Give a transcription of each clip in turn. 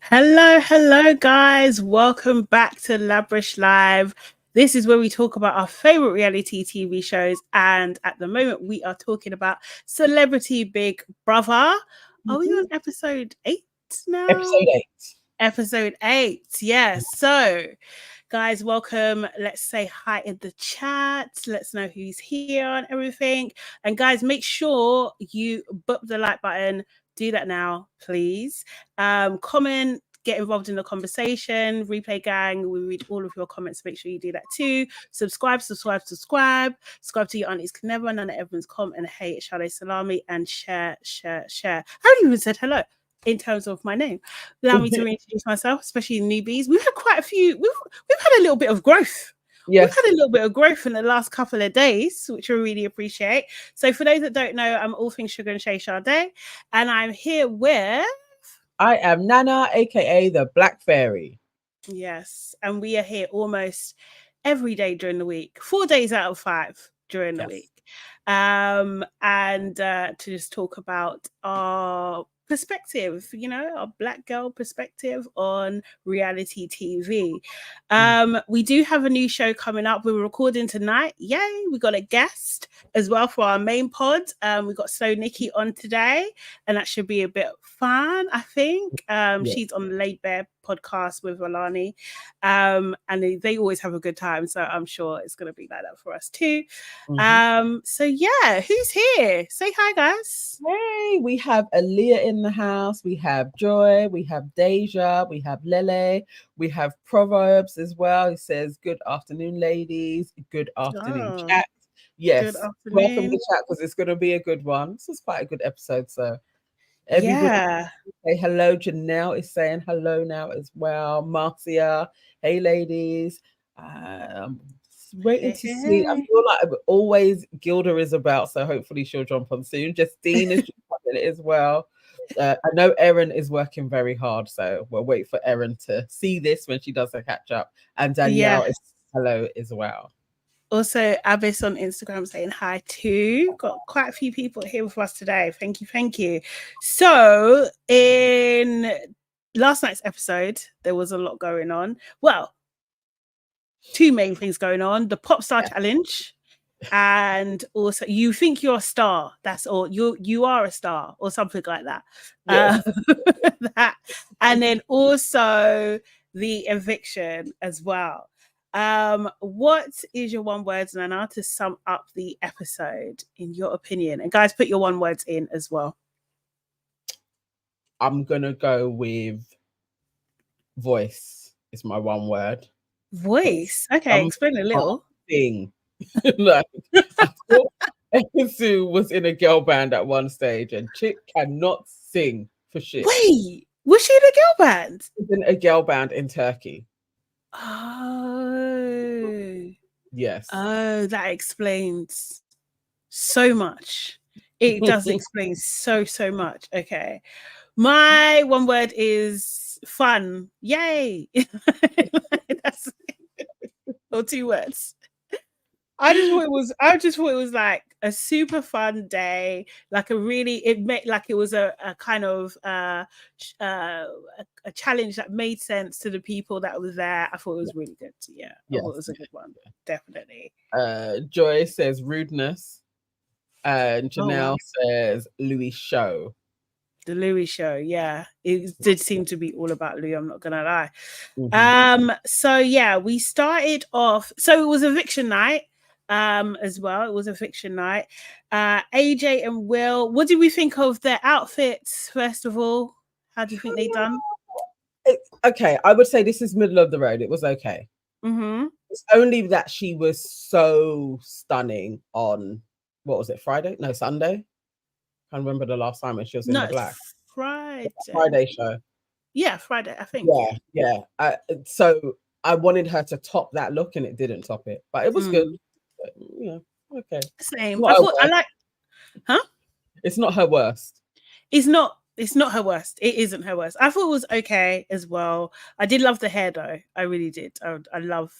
Hello, guys. Welcome back to LABRISH Live. This is where we talk about our favorite reality TV shows. And at the moment, we are talking about Celebrity Big Brother. Are we on episode 8 now? Episode 8. Episode 8, yes. So, guys, welcome. Let's say hi in the chat. Let's know who's here and everything. And, guys, make sure you book the like button. Do that now, please. Comment, get involved in the conversation. Replay gang, we read all of your comments. Make sure you do that too. Subscribe to your aunties can never, Nana Evans, and hey, Sade Salami, and share. I haven't even said hello in terms of my name. Allow me to reintroduce myself, especially newbies. We've had quite a few, we've had a little bit of growth. Yes. We've had a little bit of growth in the last couple of days, which I really appreciate. So for those that don't know, I'm all things Sugar and Shay Sade, and I'm here with... I am Nana, aka the Black Fairy. Yes, and we are here almost every day during the week, 4 days out of 5 during the week. And to just talk about our perspective, our Black girl perspective on reality TV. We do have a new show coming up. We're recording tonight. Yay, we got a guest as well for our main pod. We got Slow Nikki on today, and that should be a bit fun, I think. She's on the Laid Bear podcast with Alani, and they always have a good time, so I'm sure it's going to be like that for us too. So yeah, who's here? Say hi, guys. Hey, we have Aaliyah in the house, we have Joy, we have Deja, we have Lele, we have Proverbs as well. He says, good afternoon, ladies. Good afternoon, chat. Yes, welcome to chat, because it's going to be a good one. This is quite a good episode, so everybody say hello. Janelle is saying hello now as well. Marcia, hey ladies. Waiting to see. I feel like always Gilda is about, so hopefully she'll jump on soon. Justine is jumping as well. I know Erin is working very hard, so we'll wait for Erin to see this when she does her catch up. And Danielle is hello as well. Also, Abyss on Instagram saying hi too. Got quite a few people here with us today. Thank you. So, in last night's episode, there was a lot going on. Well, 2 main things going on: the pop star challenge, and also you think you're a star. That's all. You are a star, or something like that. That, and then also the eviction as well. What is your one words, Nana, to sum up the episode in your opinion? And guys, put your one words in as well. I'm gonna go with voice. Is my one word. Voice. Okay, explain a little. Thing. Like, I thought Sue was in a girl band at one stage, and chick cannot sing for shit. Wait, was she in a girl band? She's in a girl band in Turkey. Oh. Yes. Oh, that explains so much. It does explain so much. Okay. My one word is fun. Yay. That's or 2 words. I just thought it was like a super fun day, like it was a kind of a challenge that made sense to the people that was there. I thought it was really good. Yeah, I thought it was a good one, definitely. Joy says rudeness, and Janelle says Louis show. The Louis show, yeah, it did seem to be all about Louis. I'm not gonna lie. So yeah, we started off. So it was eviction night. As well, it was eviction night. AJ and Will, what did we think of their outfits? First of all, how do you think they done? Okay, I would say this is middle of the road. It was okay. It's only that she was so stunning on, what was it, Friday? No, Sunday. I can't remember the last time when she was in the black. Friday show. Yeah, Friday, I think. Yeah. So I wanted her to top that look, and it didn't top it, but it was good. Yeah, okay. Same. I like, huh? It's not her worst. It's not her worst. It isn't her worst. I thought it was okay as well. I did love the hair though. I really did. I love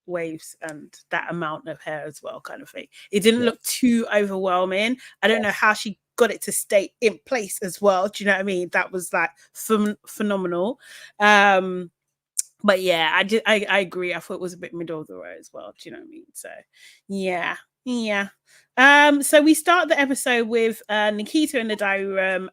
waves and that amount of hair as well, kind of thing. It didn't look too overwhelming. I don't know how she got it to stay in place as well. Do you know what I mean? That was like phenomenal. But yeah, I agree. I thought it was a bit middle of the road as well. Do you know what I mean? So yeah, yeah. So we start the episode with Nikita in the diary room.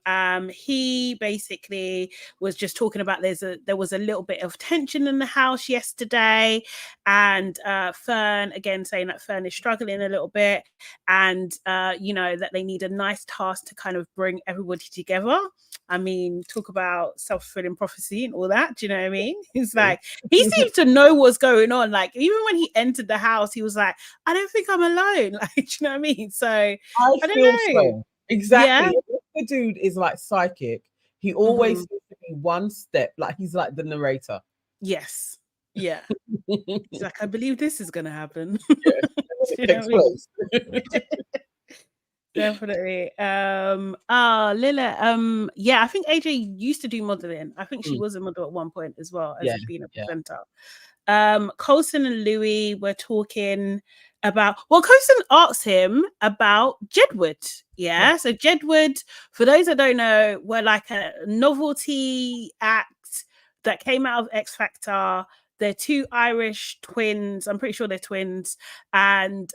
He basically was just talking about there was a little bit of tension in the house yesterday, and Fern again saying that Fern is struggling a little bit, and you know, that they need a nice task to kind of bring everybody together. I mean, talk about self-fulfilling prophecy and all that. Do you know what I mean? It's like he seems to know what's going on. Like even when he entered the house, he was like, "I don't think I'm alone." Like, do you know what I mean? So I feel don't know. so. Exactly. Yeah. The dude is like psychic. He always seems to be one step, like he's like the narrator. Yes. Yeah. He's like, I believe this is gonna happen. Yeah. Do you know what I mean? Definitely. Lila, yeah, I think AJ used to do modeling. I think she was a model at one point as well as being a presenter. Colson and Louis were talking about, well, Colson asked him about Jedward. Yeah. So Jedward, for those that don't know, were like a novelty act that came out of X Factor. They're two Irish twins. I'm pretty sure they're twins. And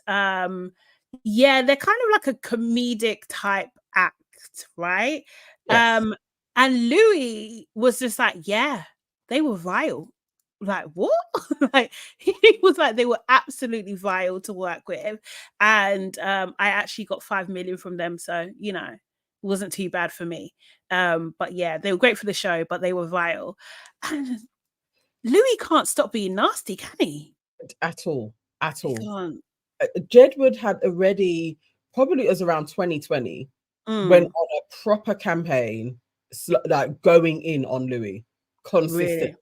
yeah, they're kind of like a comedic type act, right? Yes. And Louis was just like, yeah, they were vile. Like, what? Like, he was like, they were absolutely vile to work with. And I actually got 5 million from them. So, you know, it wasn't too bad for me. But yeah, they were great for the show, but they were vile. And Louis can't stop being nasty, can he? At all. At He all. can't. Jedward had already, probably it was around 2020, went on a proper campaign, like going in on Louis, consistent,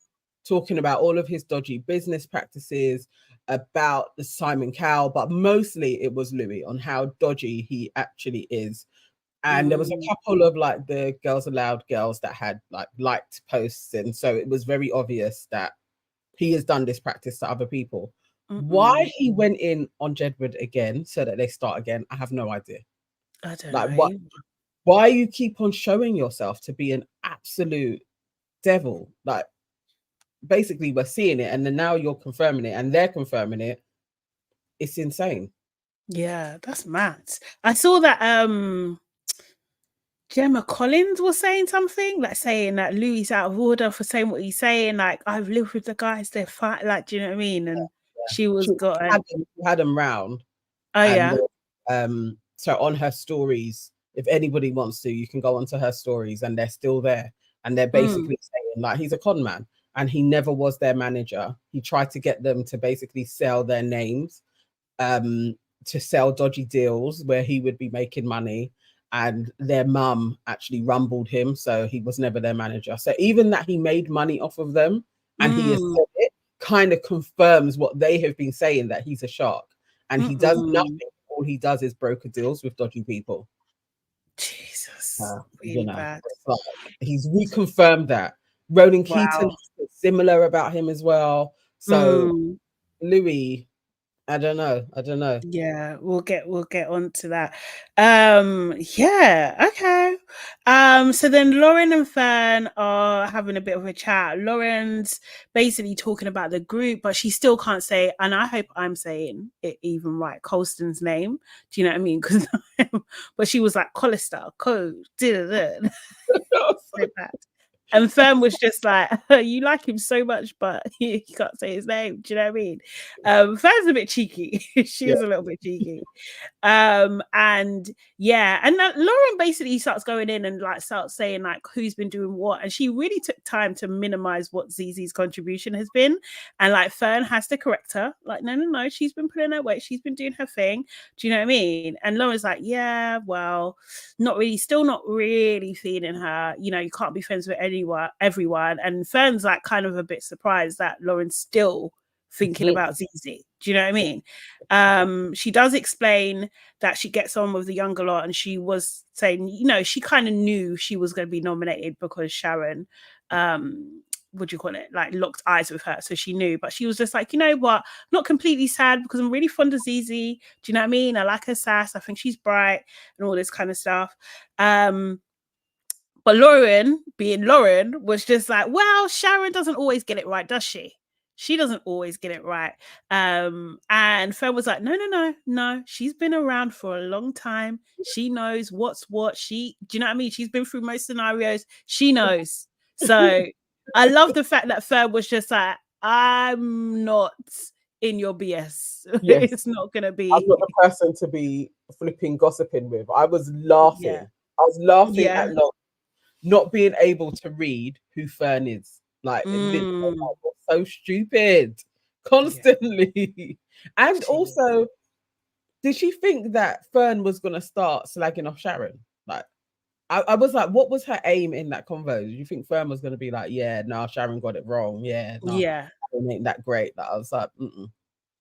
talking about all of his dodgy business practices, about the Simon Cowell, but mostly it was Louis on how dodgy he actually is. And there was a couple of like the Girls Aloud girls that had like liked posts, and so it was very obvious that he has done this practice to other people. Why he went in on Jedward again so that they start again, I have no idea. I don't like know. why you keep on showing yourself to be an absolute devil? Like basically we're seeing it, and then now you're confirming it and they're confirming it. It's insane. Yeah, that's mad. I saw that Gemma Collins was saying something, like saying that Louis out of order for saying what he's saying. Like, I've lived with the guys, they're fine. Like, do you know what I mean? And she was had them round. Oh, yeah. So on her stories, if anybody wants to, you can go onto her stories, and they're still there. And they're basically saying like he's a con man, and he never was their manager. He tried to get them to basically sell their names, to sell dodgy deals where he would be making money. And their mum actually rumbled him, so he was never their manager. So even that he made money off of them, and he has said it, kind of confirms what they have been saying, that he's a shark and he does nothing. All he does is broker deals with dodgy people. Jesus, really you know, bad. Like, he's reconfirmed that. Ronan Keaton similar about him as well. So Louis, I don't know. Yeah, we'll get onto that. Yeah, okay. So then Lauren and Fern are having a bit of a chat. Lauren's basically talking about the group, but she still can't say, and I hope I'm saying it even right, Colston's name. Do you know what I mean? Because but she was like Collister, so bad. And Fern was just like, you like him so much, but you can't say his name. Do you know what I mean? Fern's a bit cheeky. She is a little bit cheeky. And yeah, and Lauren basically starts going in and like starts saying like who's been doing what. And she really took time to minimize what ZZ's contribution has been. And like Fern has to correct her. Like, no, she's been putting her weight. She's been doing her thing. Do you know what I mean? And Lauren's like, yeah, well, still not really feeling her. You know, you can't be friends with everyone. And Fern's like kind of a bit surprised that Lauren's still thinking about ZZ. Do you know what I mean? She does explain that she gets on with the younger lot, and she was saying, you know, she kind of knew she was going to be nominated because Sharon what do you call it, like locked eyes with her, so she knew. But she was just like, you know what, not completely sad, because I'm really fond of Zizi. Do you know what I mean? I like her sass, I think she's bright and all this kind of stuff. But Lauren, being Lauren, was just like, well, Sharon doesn't always get it right, does she? She doesn't always get it right. And Fern was like, no, she's been around for a long time. She knows what's what. Do you know what I mean? She's been through most scenarios. She knows. So I love the fact that Fern was just like, I'm not in your BS. Yes. It's not going to be. I'm not the person to be flipping gossiping with. I was laughing. Yeah. I was laughing at not being able to read who Fern is. Like, so stupid constantly. And also, did she think that Fern was going to start slagging off Sharon? Like, I was like, what was her aim in that convo? Did you think Fern was going to be like, yeah, no, Sharon got it wrong. Yeah, no, Sharon ain't that great. Like, I was like,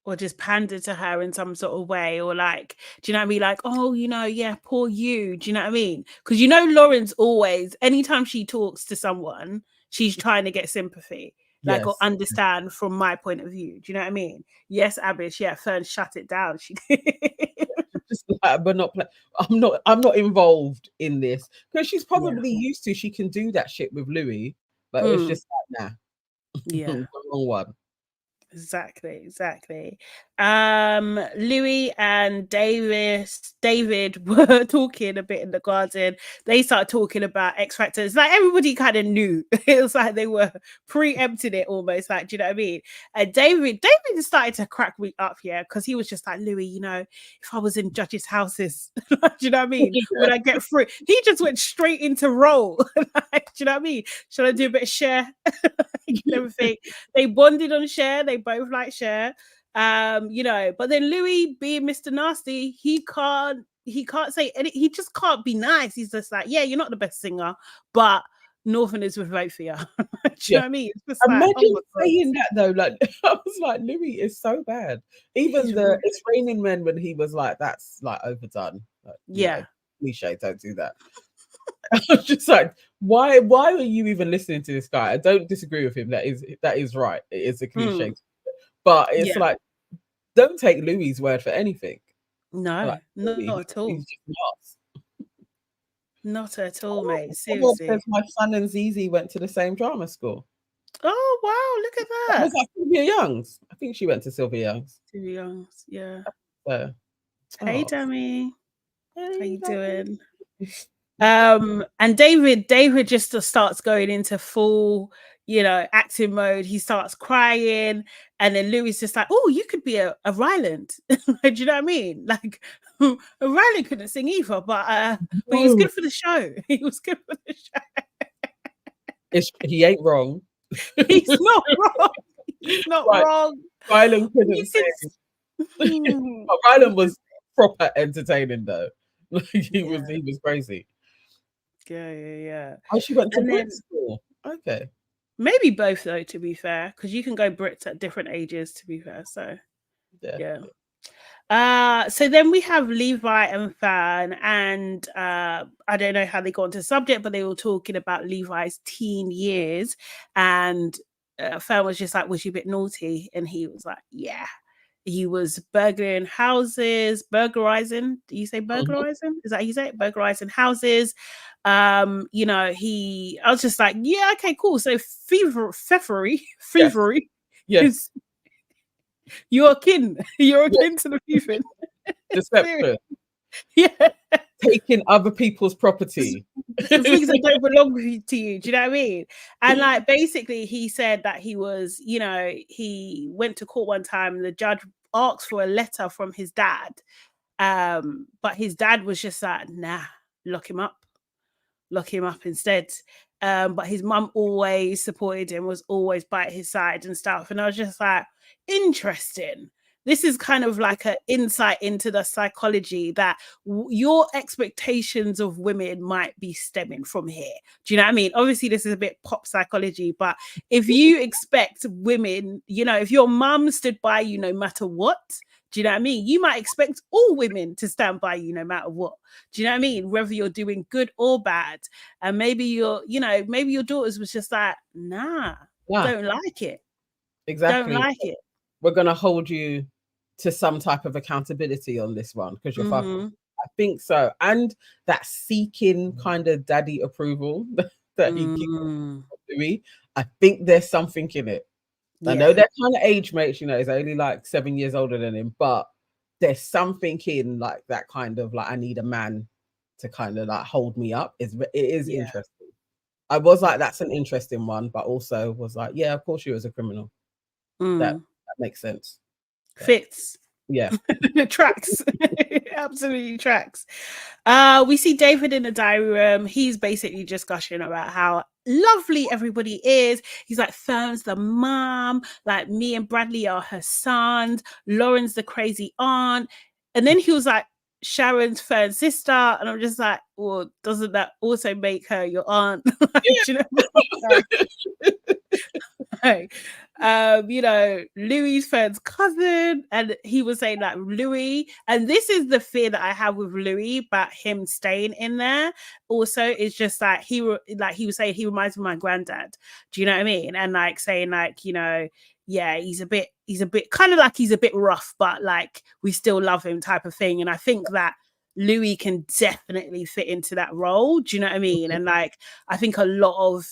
or just pander to her in some sort of way, or like, do you know what I mean? Like, oh, you know, yeah, poor you. Do you know what I mean? Because, you know, Lauren's always, anytime she talks to someone, she's trying to get sympathy, like, or understand from my point of view. Do you know what I mean? Yes, Abish, yeah, Fern shut it down. She just like, but not I'm not involved in this, because she's probably used to, she can do that shit with Louis, but it's just like, nah, the wrong one. Exactly. Louis and David were talking a bit in the garden. They started talking about X Factor. It's like everybody kind of knew. It was like they were preempting it almost, like, do you know what I mean? And David started to crack me up, because he was just like, Louis, you know, if I was in judges' houses, do you know what I mean? Would I get through? He just went straight into role. Like, do you know what I mean? Should I do a bit of Cher? Everything. They bonded on Cher. They both like Cher. You know, but then Louis, being Mr. Nasty, he can't say any, he just can't be nice. He's just like, yeah, you're not the best singer, but Northerners would vote for you. Do you know what I mean? It's just imagine saying that though. Like, I was like, Louis is so bad. Even It's Raining Men, when he was like, that's like overdone. Like, no, cliche, don't do that. I was just like, why are you even listening to this guy? I don't disagree with him. That is right. It is a cliche. But it's like, don't take Louis' word for anything. No, like, not at all. He's just nuts. Not at all, mate. Seriously. Says my son and Zizi went to the same drama school. Oh wow, look at that. Was that Sylvia Young's? I think she went to Sylvia Young's. Sylvia Young's, yeah. Hey, Dummy. How you doing? And David just starts going into full, you know, acting mode. He starts crying, and then Louis just like, oh, you could be a Ryland. Do you know what I mean? Like, a Ryland couldn't sing either, but he was good for the show. He was good for the show. He ain't wrong. He's not wrong. He's not wrong. Ryland couldn't sing. But Ryland was proper entertaining though. He was crazy. Yeah. Oh, she went to Brit school. Okay. Maybe both though, to be fair, because you can go Brits at different ages, to be fair. So so then we have Levi and Fern, and I don't know how they got onto the subject, but they were talking about Levi's teen years, and Fern was just like, was you a bit naughty? And he was like, yeah. He was burglarizing houses, burglarizing. Do you say burglarizing? Is that how you say it? Burglarizing houses. You know, I was just like, yeah, okay, cool. So thievery. Yes. You're akin to the thieving. Deception. Taking other people's property. Things that don't belong to you. Do you know what I mean? And like, basically he said that he was, you know, he went to court one time and the judge asked for a letter from his dad. But his dad was just like, nah, lock him up instead. But his mum always supported him, was always by his side and stuff. And I was just like, interesting. This is kind of like an insight into the psychology that your expectations of women might be stemming from here. Do you know what I mean? Obviously, this is a bit pop psychology, but if you expect women, you know, if your mum stood by you no matter what, do you know what I mean? You might expect all women to stand by you no matter what. Do you know what I mean? Whether you're doing good or bad. And maybe your daughters was just like, nah. don't like it. Don't Exactly. like it. We're going to hold you to some type of accountability on this one because you're fucking. I think so. And that seeking kind of daddy approval that he keeps Louis, I think there's something in it. I know they're kind of age mates, you know, he's only like 7 years older than him, but there's something in like that kind of like, I need a man to kind of like hold me up. It is interesting. I was like, that's an interesting one, but also was like, yeah, of course you was a criminal. That makes sense. Fits. Yeah. Tracks. Absolutely tracks. We see David in the diary room. He's basically just gushing about how lovely everybody is. He's like, Fern's the mom, like me and Bradley are her sons, Lauren's the crazy aunt. And then he was like, Sharon's Fern's sister. And I'm just like, well, doesn't that also make her your aunt? Like, do you know what I mean? You know, Louis' friend's cousin, and he was saying that Louis, and this is the fear that I have with Louis about him staying in there. Also, is just like he was saying he reminds me of my granddad. Do you know what I mean? And like saying like, you know, yeah, he's a bit kind of like he's a bit rough, but like we still love him type of thing. And I think that Louis can definitely fit into that role. Do you know what I mean? And like I think a lot of,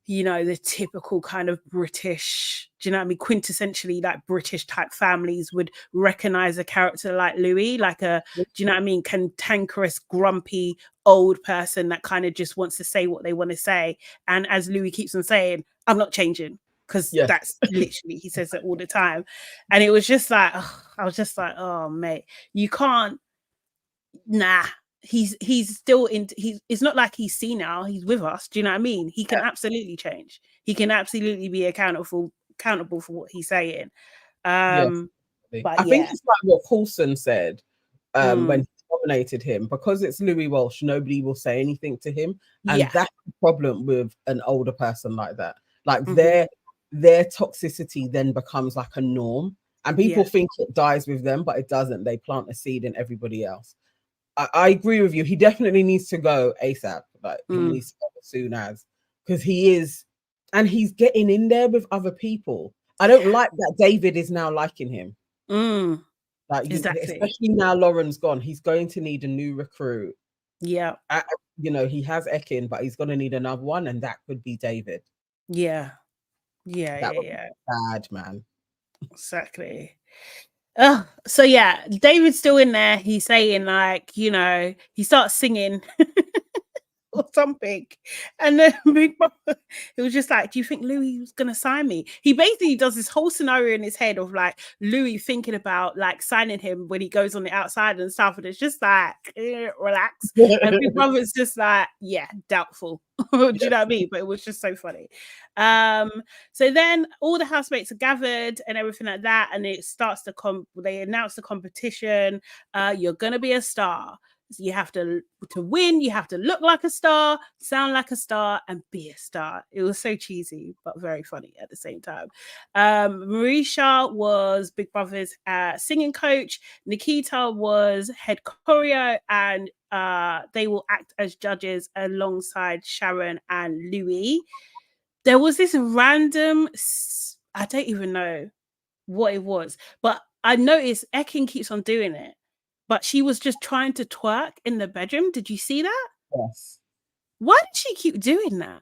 you know, the typical kind of British, do you know what I mean, quintessentially like British type families would recognize a character like Louis, like a, do you know what I mean, cantankerous, grumpy old person that kind of just wants to say what they want to say. And as Louis keeps on saying, I'm not changing, because that's literally, he says it all the time. And it was just like, I was just like, oh mate, you can't, nah. He's still in, it's not like he's senile, he's with us. Do you know what I mean? He can absolutely change. He can absolutely be accountable for what he's saying. But I think it's like what Coulson said when he nominated him, because it's Louis Walsh, nobody will say anything to him. And that's the problem with an older person like that. Like their toxicity then becomes like a norm. And people think it dies with them, but it doesn't. They plant a seed in everybody else. I agree with you. He definitely needs to go ASAP. Like he needs to go as soon as, because he is, and he's getting in there with other people. I don't like that David is now liking him. Like especially now Lauren's gone, he's going to need a new recruit. Yeah. You know, he has Ekin, but he's going to need another one, and that could be David. Yeah. That would be bad, man. Exactly. So yeah, David's still in there. He's saying like, you know, he starts singing or something, and then Big Brother, he was just like, do you think Louis was gonna sign me? He basically does this whole scenario in his head of like Louis thinking about like signing him when he goes on the outside and stuff, and it's just like relax. And Big Brother's just like, yeah, doubtful. Do you know what I mean? But it was just so funny. So then all the housemates are gathered and everything like that, and it starts they announce the competition. You're gonna be a star. So you have to win, you have to look like a star, sound like a star, and be a star. It was so cheesy, but very funny at the same time. Marisha was Big Brother's singing coach. Nikita was head choreo, and they will act as judges alongside Sharon and Louis. There was this random, I don't even know what it was, but I noticed Ekin keeps on doing it. But she was just trying to twerk in the bedroom. Did you see that? Yes. Why did she keep doing that?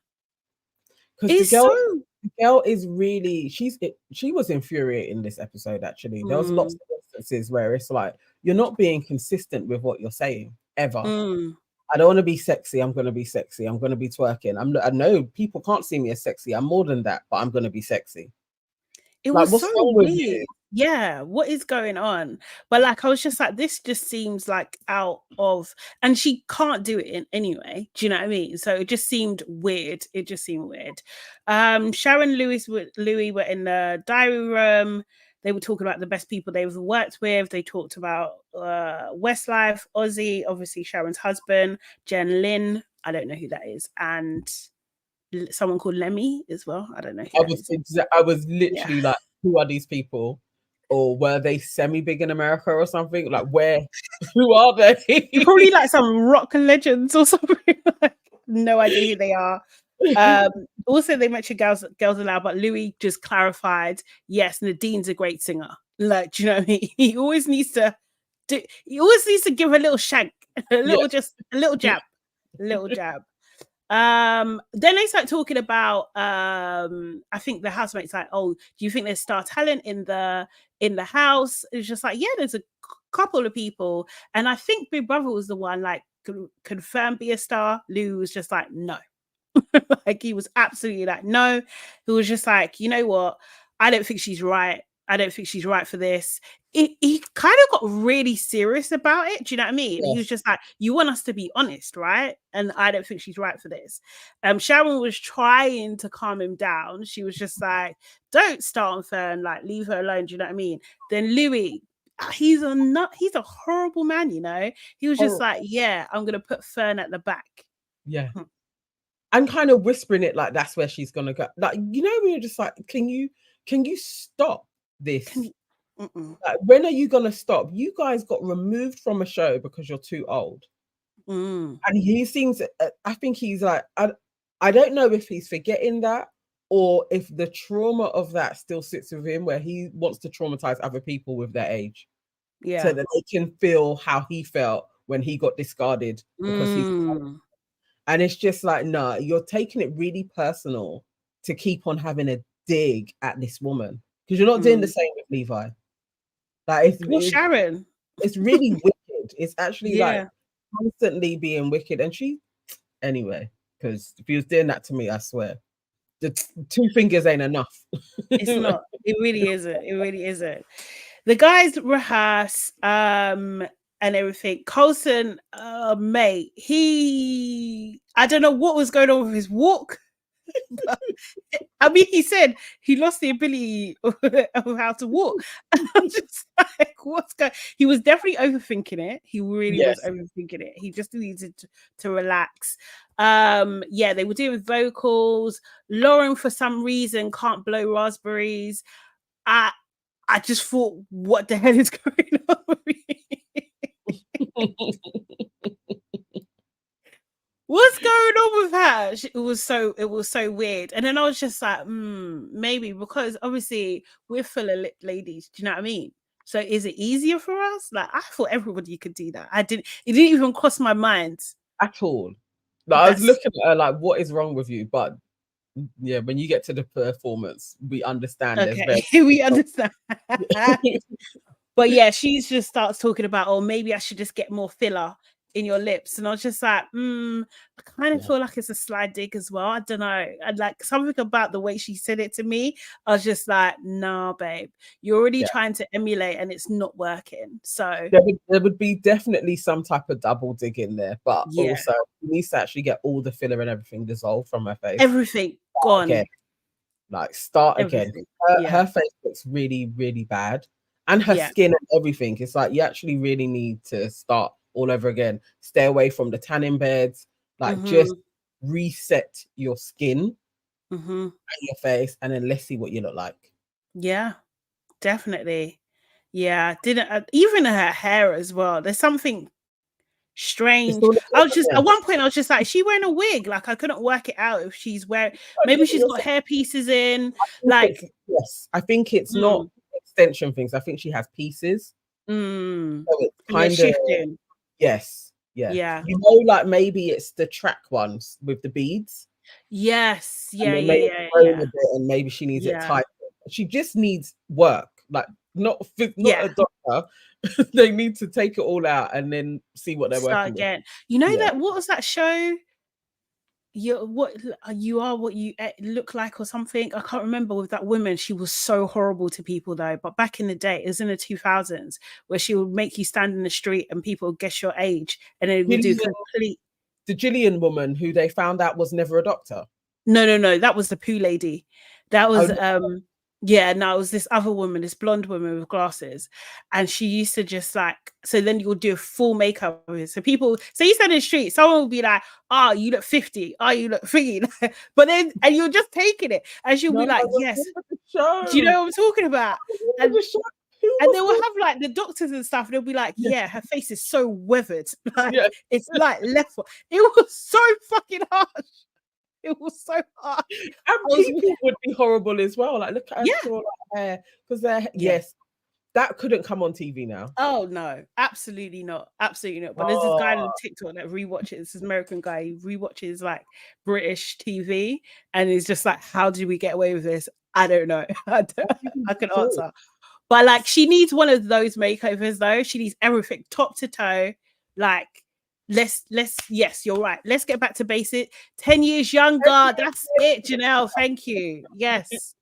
Because the girl is really, she was infuriating this episode, actually. There was lots of instances where it's like, you're not being consistent with what you're saying, ever. I don't want to be sexy. I'm going to be sexy. I'm going to be twerking. I know people can't see me as sexy. I'm more than that, but I'm going to be sexy. It was so weird. Yeah, what is going on? But like, I was just like, this just seems like out of, and she can't do it in anyway. Do you know what I mean? So it just seemed weird. Sharon Louis were in the diary room. They were talking about the best people they've worked with. They talked about Westlife, Ozzy, obviously Sharon's husband, Jen Lin. I don't know who that is, and someone called Lemmy as well. I don't know. I was literally like, who are these people? Or were they semi-big in America or something? Like, who are they? Probably like some rock legends or something. No idea who they are. Also, they mentioned Girls Aloud, but Louis just clarified, yes, Nadine's a great singer. Like, do you know what I mean? He always needs to give a little shank, a little jab, little jab. Then they start talking about I think the housemate's like, oh, do you think there's star talent in the house? It's just like, yeah, there's a couple of people, and I think Big Brother was the one like confirmed be a star. Lou was just like, no. Like, he was absolutely like, no. He was just like, you know what, I don't think she's right. I don't think she's right for this. He kind of got really serious about it. Do you know what I mean? Yes. He was just like, you want us to be honest, right? And I don't think she's right for this. Sharon was trying to calm him down. She was just like, don't start on Fern, like, leave her alone. Do you know what I mean? Then Louis, he's a horrible man, you know. He was just like, yeah, I'm gonna put Fern at the back. Yeah. And kind of whispering it like that's where she's gonna go. Like, you know, we were just like, can you stop this? Like, when are you gonna stop? You guys got removed from a show because you're too old. And he seems, I think he's like, I don't know if he's forgetting that or if the trauma of that still sits with him, where he wants to traumatize other people with their age, so that they can feel how he felt when he got discarded because he's. And it's just like, nah, you're taking it really personal to keep on having a dig at this woman, because you're not doing the same with Levi. Like, Sharon. It's really wicked. It's actually like constantly being wicked. And anyway, because if he was doing that to me, I swear, the 2 fingers ain't enough. It's not. It really isn't. It really isn't. The guys rehearse and everything. Coulson, mate, I don't know what was going on with his walk. But, I mean, he said he lost the ability of how to walk. I'm just like, what's going? He was definitely overthinking it. He really was overthinking it. He just needed to relax. Yeah, they were doing vocals. Lauren, for some reason, can't blow raspberries. I just thought, what the hell is going on with me? What's going on with her? It was so weird. And then I was just like, maybe because obviously we're full of ladies. Do you know what I mean? So is it easier for us? Like, I thought everybody could do that. It didn't even cross my mind at all. Like, I was looking at her like, what is wrong with you? But yeah, when you get to the performance, we understand. Okay, we understand. But yeah, she just starts talking about, oh, maybe I should just get more filler in your lips. And I was just like, I kind of feel like it's a sly dig as well. I don't know. And like, something about the way she said it to me, I was just like, nah, babe, you're already trying to emulate and it's not working. So there would be definitely some type of double dig in there, but also you need to actually get all the filler and everything dissolved from her face. Everything gone. Again. Like, start again. Her face looks really, really bad. And her skin and everything. It's like, you actually really need to start all over again. Stay away from the tanning beds. Like, just reset your skin and your face, and then let's see what you look like. Yeah, definitely. Yeah, even her hair as well. There's something strange. I was just, at one point I was just like, is she wearing a wig? Like, I couldn't work it out if she's wearing, maybe she's got hair pieces in. Like, yes, I think it's not extension things. I think she has pieces. So it's kind of shifting. Yes. Yeah. You know, like, maybe it's the track ones with the beads. Yes. Yeah. And maybe she needs it tight. She just needs work. Like, not a doctor. They need to take it all out and then see what they're working again. With. You know that, what was that show? What you are, what you look like, or something. I can't remember, with that woman. She was so horrible to people though. But back in the day, it was in the 2000s, where she would make you stand in the street and people would guess your age, and then would do complete. The Gillian woman who they found out was never a doctor. No, that was the poo lady. That was it was this other woman, this blonde woman with glasses, and she used to just like, so then you'll do a full makeup of it. So people, so you stand in the street, someone will be like, oh, you look 50, oh, you look 50, but then, and you're just taking it, and she'll be like, yes, do you know what I'm talking about? And they will have like the doctors and stuff, and they'll be like, yeah, her face is so weathered, like it's like left. It was so fucking harsh. It was so hard. And I was, people would be horrible as well. Like, look at her yeah, straw like hair. Because they're, yeah. yes, that couldn't come on TV now. Oh no, absolutely not, absolutely not. But there's this guy on Oh, TikTok that rewatches. This American guy, he rewatches like British TV, and he's just like, "How did we get away with this? I don't know. I can cool. answer." But like, she needs one of those makeovers though. She needs everything top to toe. Like, let's yes, you're right. Let's get back to basic. 10 years younger. That's it, Janelle. Thank you. Yes.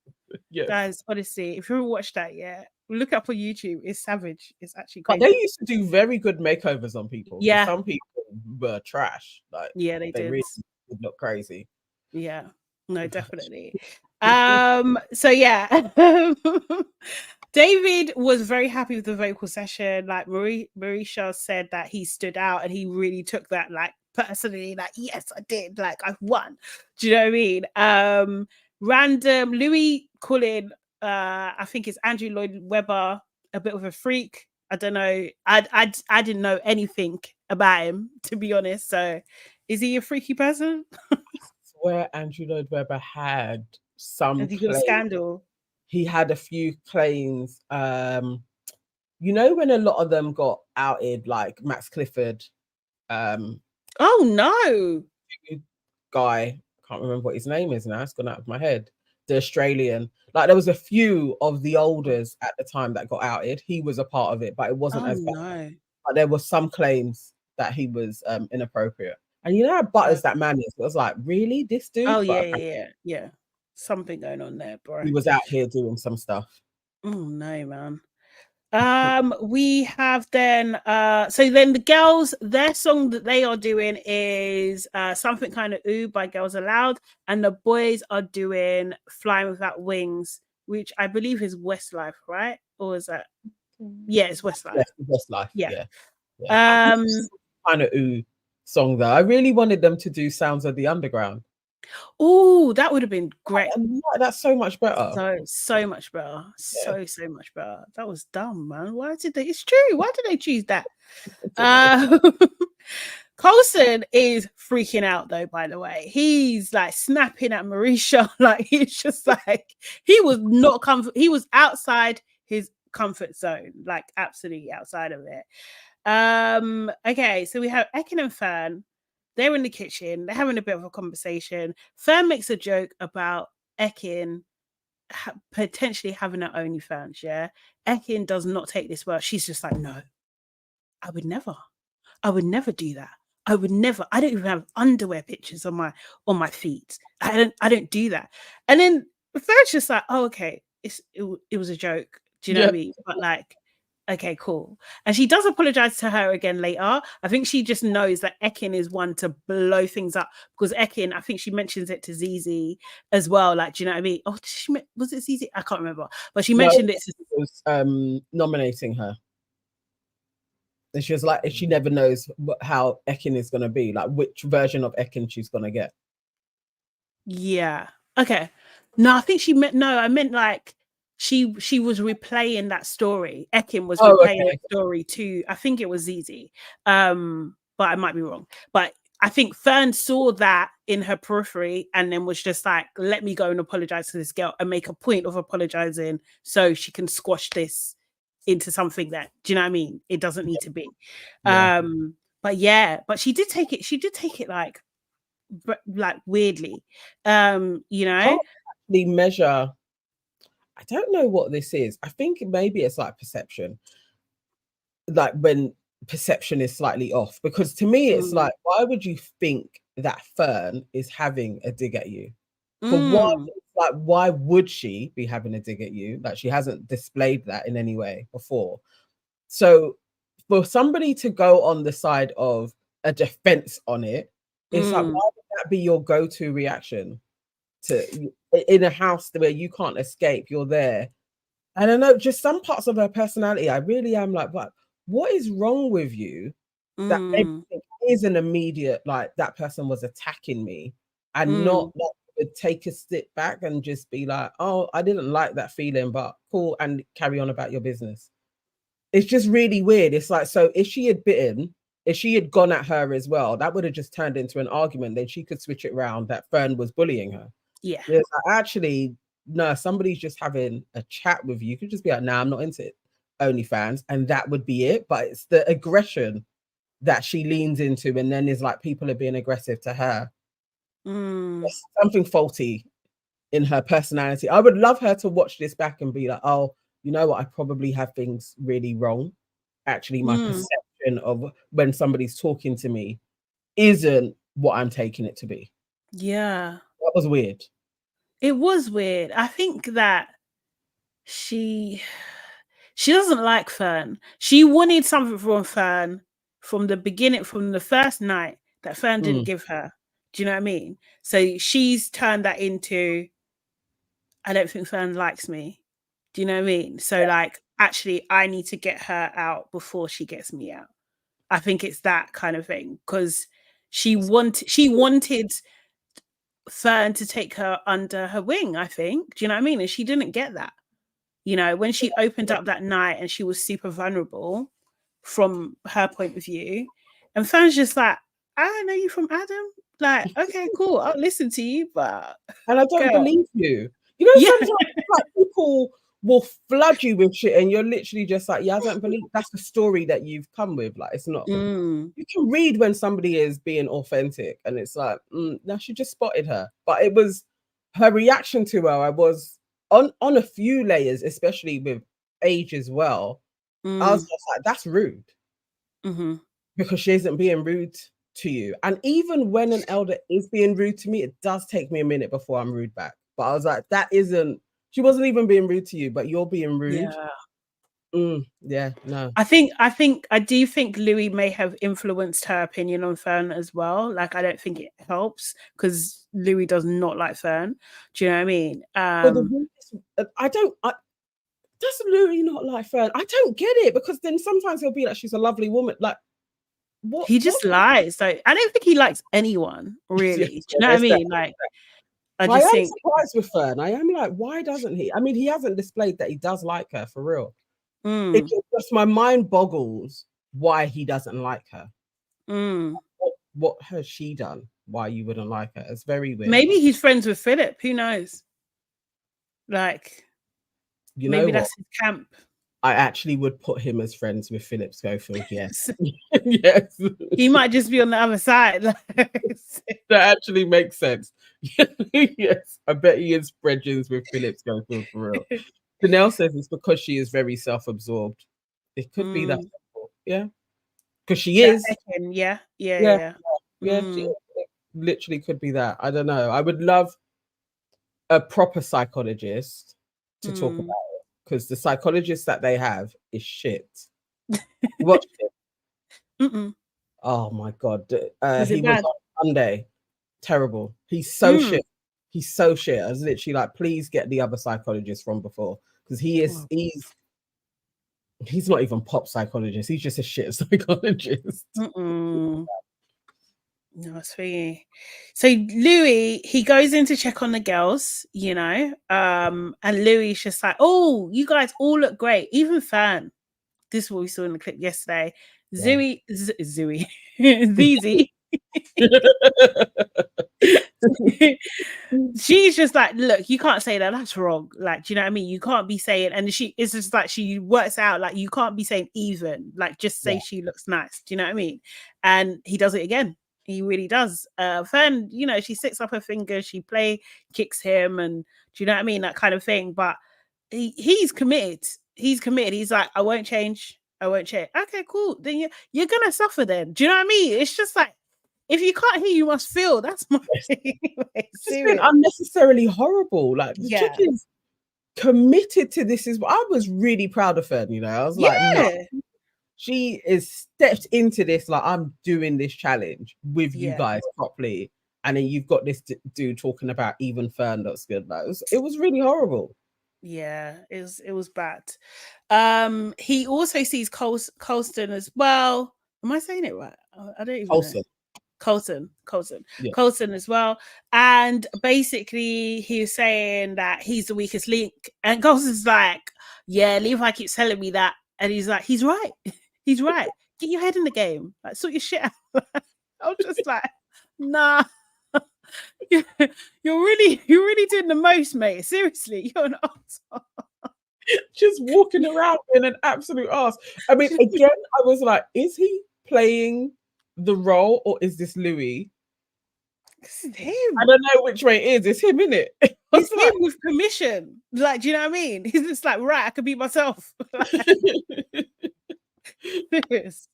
Yes. Guys, honestly, if you haven't watched that yet, look up on YouTube. It's savage. It's actually But crazy. they used to do very good makeovers on people. Yeah. Some people were trash. Like, Yeah, they did. really did look crazy. Yeah. No, definitely. So yeah. David was very happy with the vocal session. Like Marisha said that he stood out and he really took that like personally, like, yes, I did. Like, I've won. Do you know what I mean? Random Louis calling I think it's Andrew Lloyd Webber a bit of a freak. I don't know. I didn't know anything about him, to be honest. So is he a freaky person? I swear Andrew Lloyd Webber had some Has he got a scandal? He had a few claims. You know, when a lot of them got outed, like Max Clifford. Oh no. Guy, can't remember what his name is now. It's gone out of my head. The Australian. Like, there was a few of the olders at the time that got outed. He was a part of it, but it wasn't as bad. No. But there were some claims that he was inappropriate. And you know how butters that man is? It was like, really? This dude? Oh, yeah. Something going on there, bro. He was out here doing some stuff. Oh no, man. We have then so then the girls, their song that they are doing is Something Kind of Ooh by Girls Aloud, and the boys are doing Flying Without Wings, which I believe is Westlife, right? Or is that? Yeah, it's Westlife. Yes, Westlife. Yeah. Kind of ooh song though. I really wanted them to do Sounds of the Underground. Oh, that would have been great. That's so much better. So much better. So much better. That was dumb, man. Why did they? It's true. Why did they choose that? Coulson is freaking out though, by the way. He's like snapping at Marisha. Like, he's just like, he was not comfort. He was outside his comfort zone, like absolutely outside of it. Okay, so we have Ekin and Fern. They're in the kitchen. They're having a bit of a conversation. Fern makes a joke about Ekin potentially having her OnlyFans. Yeah, Ekin does not take this well. She's just like, no, I would never do that. I would never. I don't even have underwear pictures on my feet. I don't do that. And then Fern's just like, oh, okay, it was a joke. Do you know what I mean? But like, okay, cool. And she does apologize to her again later. I think she just knows that Ekin is one to blow things up, because Ekin, I think she mentions it to Zizi as well. Like, do you know what I mean? Oh, was it Zizi? I can't remember. But she mentioned it. Was nominating her. And she was like, she never knows how Ekin is going to be, like which version of Ekin she's going to get. Yeah. Okay. No, I think I meant like, she was replaying that story. Ekin was replaying that story too. I think it was Zizi, but I might be wrong. But I think Fern saw that in her periphery and then was just like, let me go and apologize to this girl and make a point of apologizing so she can squash this into something that, do you know what I mean? It doesn't need to be. But she did take it like weirdly. You know, the measure. I don't know what this is. I think maybe it's like perception. Like when perception is slightly off. Because to me, it's like, why would you think that Fern is having a dig at you? For one, like, why would she be having a dig at you? Like, she hasn't displayed that in any way before. So for somebody to go on the side of a defense on it, it's like, why would that be your go-to reaction? To in a house where you can't escape, you're there. I don't know, just some parts of her personality, I really am like, what is wrong with you that everything is an immediate, like, that person was attacking me, and not like take a step back and just be like, oh, I didn't like that feeling, but cool, and carry on about your business. It's just really weird. It's like, so is she admitting if she had gone at her as well, that would have just turned into an argument. Then she could switch it around that Fern was bullying her. Yeah. Yes, actually, no, somebody's just having a chat with you. You could just be like, nah, I'm not into it. OnlyFans, and that would be it. But it's the aggression that she leans into, and then is like people are being aggressive to her. There's something faulty in her personality. I would love her to watch this back and be like, oh, you know what? I probably have things really wrong. Actually, my perception of when somebody's talking to me isn't what I'm taking it to be. Yeah. That was weird. It was weird. I think that she doesn't like Fern. She wanted something from Fern from the beginning, from the first night that Fern didn't give her. Do you know what I mean? So she's turned that into, I don't think Fern likes me. Do you know what I mean? So like, actually, I need to get her out before she gets me out. I think it's that kind of thing, because she wanted Fern to take her under her wing, I think. Do you know what I mean? And she didn't get that. You know, when she opened up that night and she was super vulnerable from her point of view, and Fern's just like, I know you from Adam. Like, okay, cool, I'll listen to you, but and I don't believe you. You know, sometimes like people will flood you with shit, and you're literally just like, yeah, I don't believe that's the story that you've come with. Like, it's not. You can read when somebody is being authentic, and it's like, no, she just spotted her, but it was her reaction to her. I was on a few layers, especially with age as well. I was just like, that's rude, because she isn't being rude to you. And even when an elder is being rude to me, it does take me a minute before I'm rude back. But I was like, she wasn't even being rude to you, but you're being rude. Yeah, no. I do think Louis may have influenced her opinion on Fern as well. Like, I don't think it helps, because Louis does not like Fern. Do you know what I mean? Does Louis not like Fern? I don't get it, because then sometimes he'll be like, she's a lovely woman. Like, what? He just lies. So I don't think he likes anyone, really. Yes, do you know what I mean? Like, I am surprised with Fern. I am like, why doesn't he? I mean, he hasn't displayed that he does like her, for real. It's just, my mind boggles why he doesn't like her. What has she done? Why you wouldn't like her? It's very weird. Maybe he's friends with Philip. Who knows? Like, maybe that's his camp. I actually would put him as friends with Philip Schofield. Yes. Yes. He might just be on the other side. That actually makes sense. Yes. I bet he is friends with Philip Schofield, for real. Janelle says it's because she is very self-absorbed. It could be that. Yeah. Because she is. Yeah. She literally could be that. I don't know. I would love a proper psychologist to talk about it, because the psychologist that they have is shit. What shit? Oh my god. He was on Monday. Terrible. He's so shit. He's so shit. I was literally like, please get the other psychologist from before, because he's not even pop psychologist. He's just a shit psychologist. No, sweetie. So Louis, he goes in to check on the girls, you know, and Louis is just like, oh, you guys all look great. Even Fern. This is what we saw in the clip yesterday. Zooey, Zizi. She's just like, look, you can't say that. That's wrong. Like, do you know what I mean? You can't be saying, and it's just like, she works out, like, you can't be saying even. Like, just say she looks nice. Do you know what I mean? And he does it again. He really does. Fern, you know, she sticks up her finger, she kicks him, and do you know what I mean? That kind of thing. But he's committed. He's committed. He's like, I won't change. I won't change. Okay, cool. Then you're gonna suffer then. Do you know what I mean? It's just like, if you can't hear, you must feel. That's my It's been unnecessarily horrible. Like, the chick is committed to this. I was really proud of her, you know. I was like, no. She is stepped into this, like, I'm doing this challenge with you guys properly. And then you've got this dude talking about even Fern looks good. Like, it was really horrible. Yeah, it was bad. He also sees Colston as well. Am I saying it right? I don't even know. Colston as well. And basically he was saying that he's the weakest link. And Colston's like, yeah, Levi keeps telling me that. And he's like, he's right. He's right. get your head in the game, like sort your shit out. I was just like, nah. you're really doing the most, mate. Seriously, you're an asshole. Just walking around in an absolute ass. I mean, again, I was like, is he playing the role or is this Louis? It's him. I don't know which way it is. It's him, isn't it? It's him with permission. Like, do you know what I mean? He's just like, right, I can be myself. It was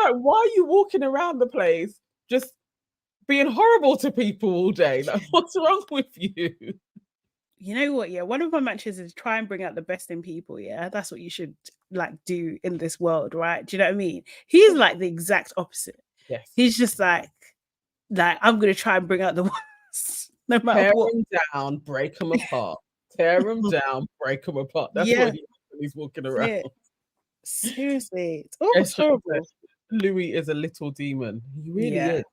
like, why are you walking around the place just being horrible to people all day? Like, what's wrong with you? You know what? Yeah, one of my matches is try and bring out the best in people. Yeah, that's what you should like do in this world, right? Do you know what I mean? He's like the exact opposite. Yes, he's just like I'm gonna try and bring out the worst, no matter tear what. them down, break them apart. Tear them down, break them apart. That's what he's walking around. Yeah. Seriously, it's horrible. Louis is a little demon. He really is.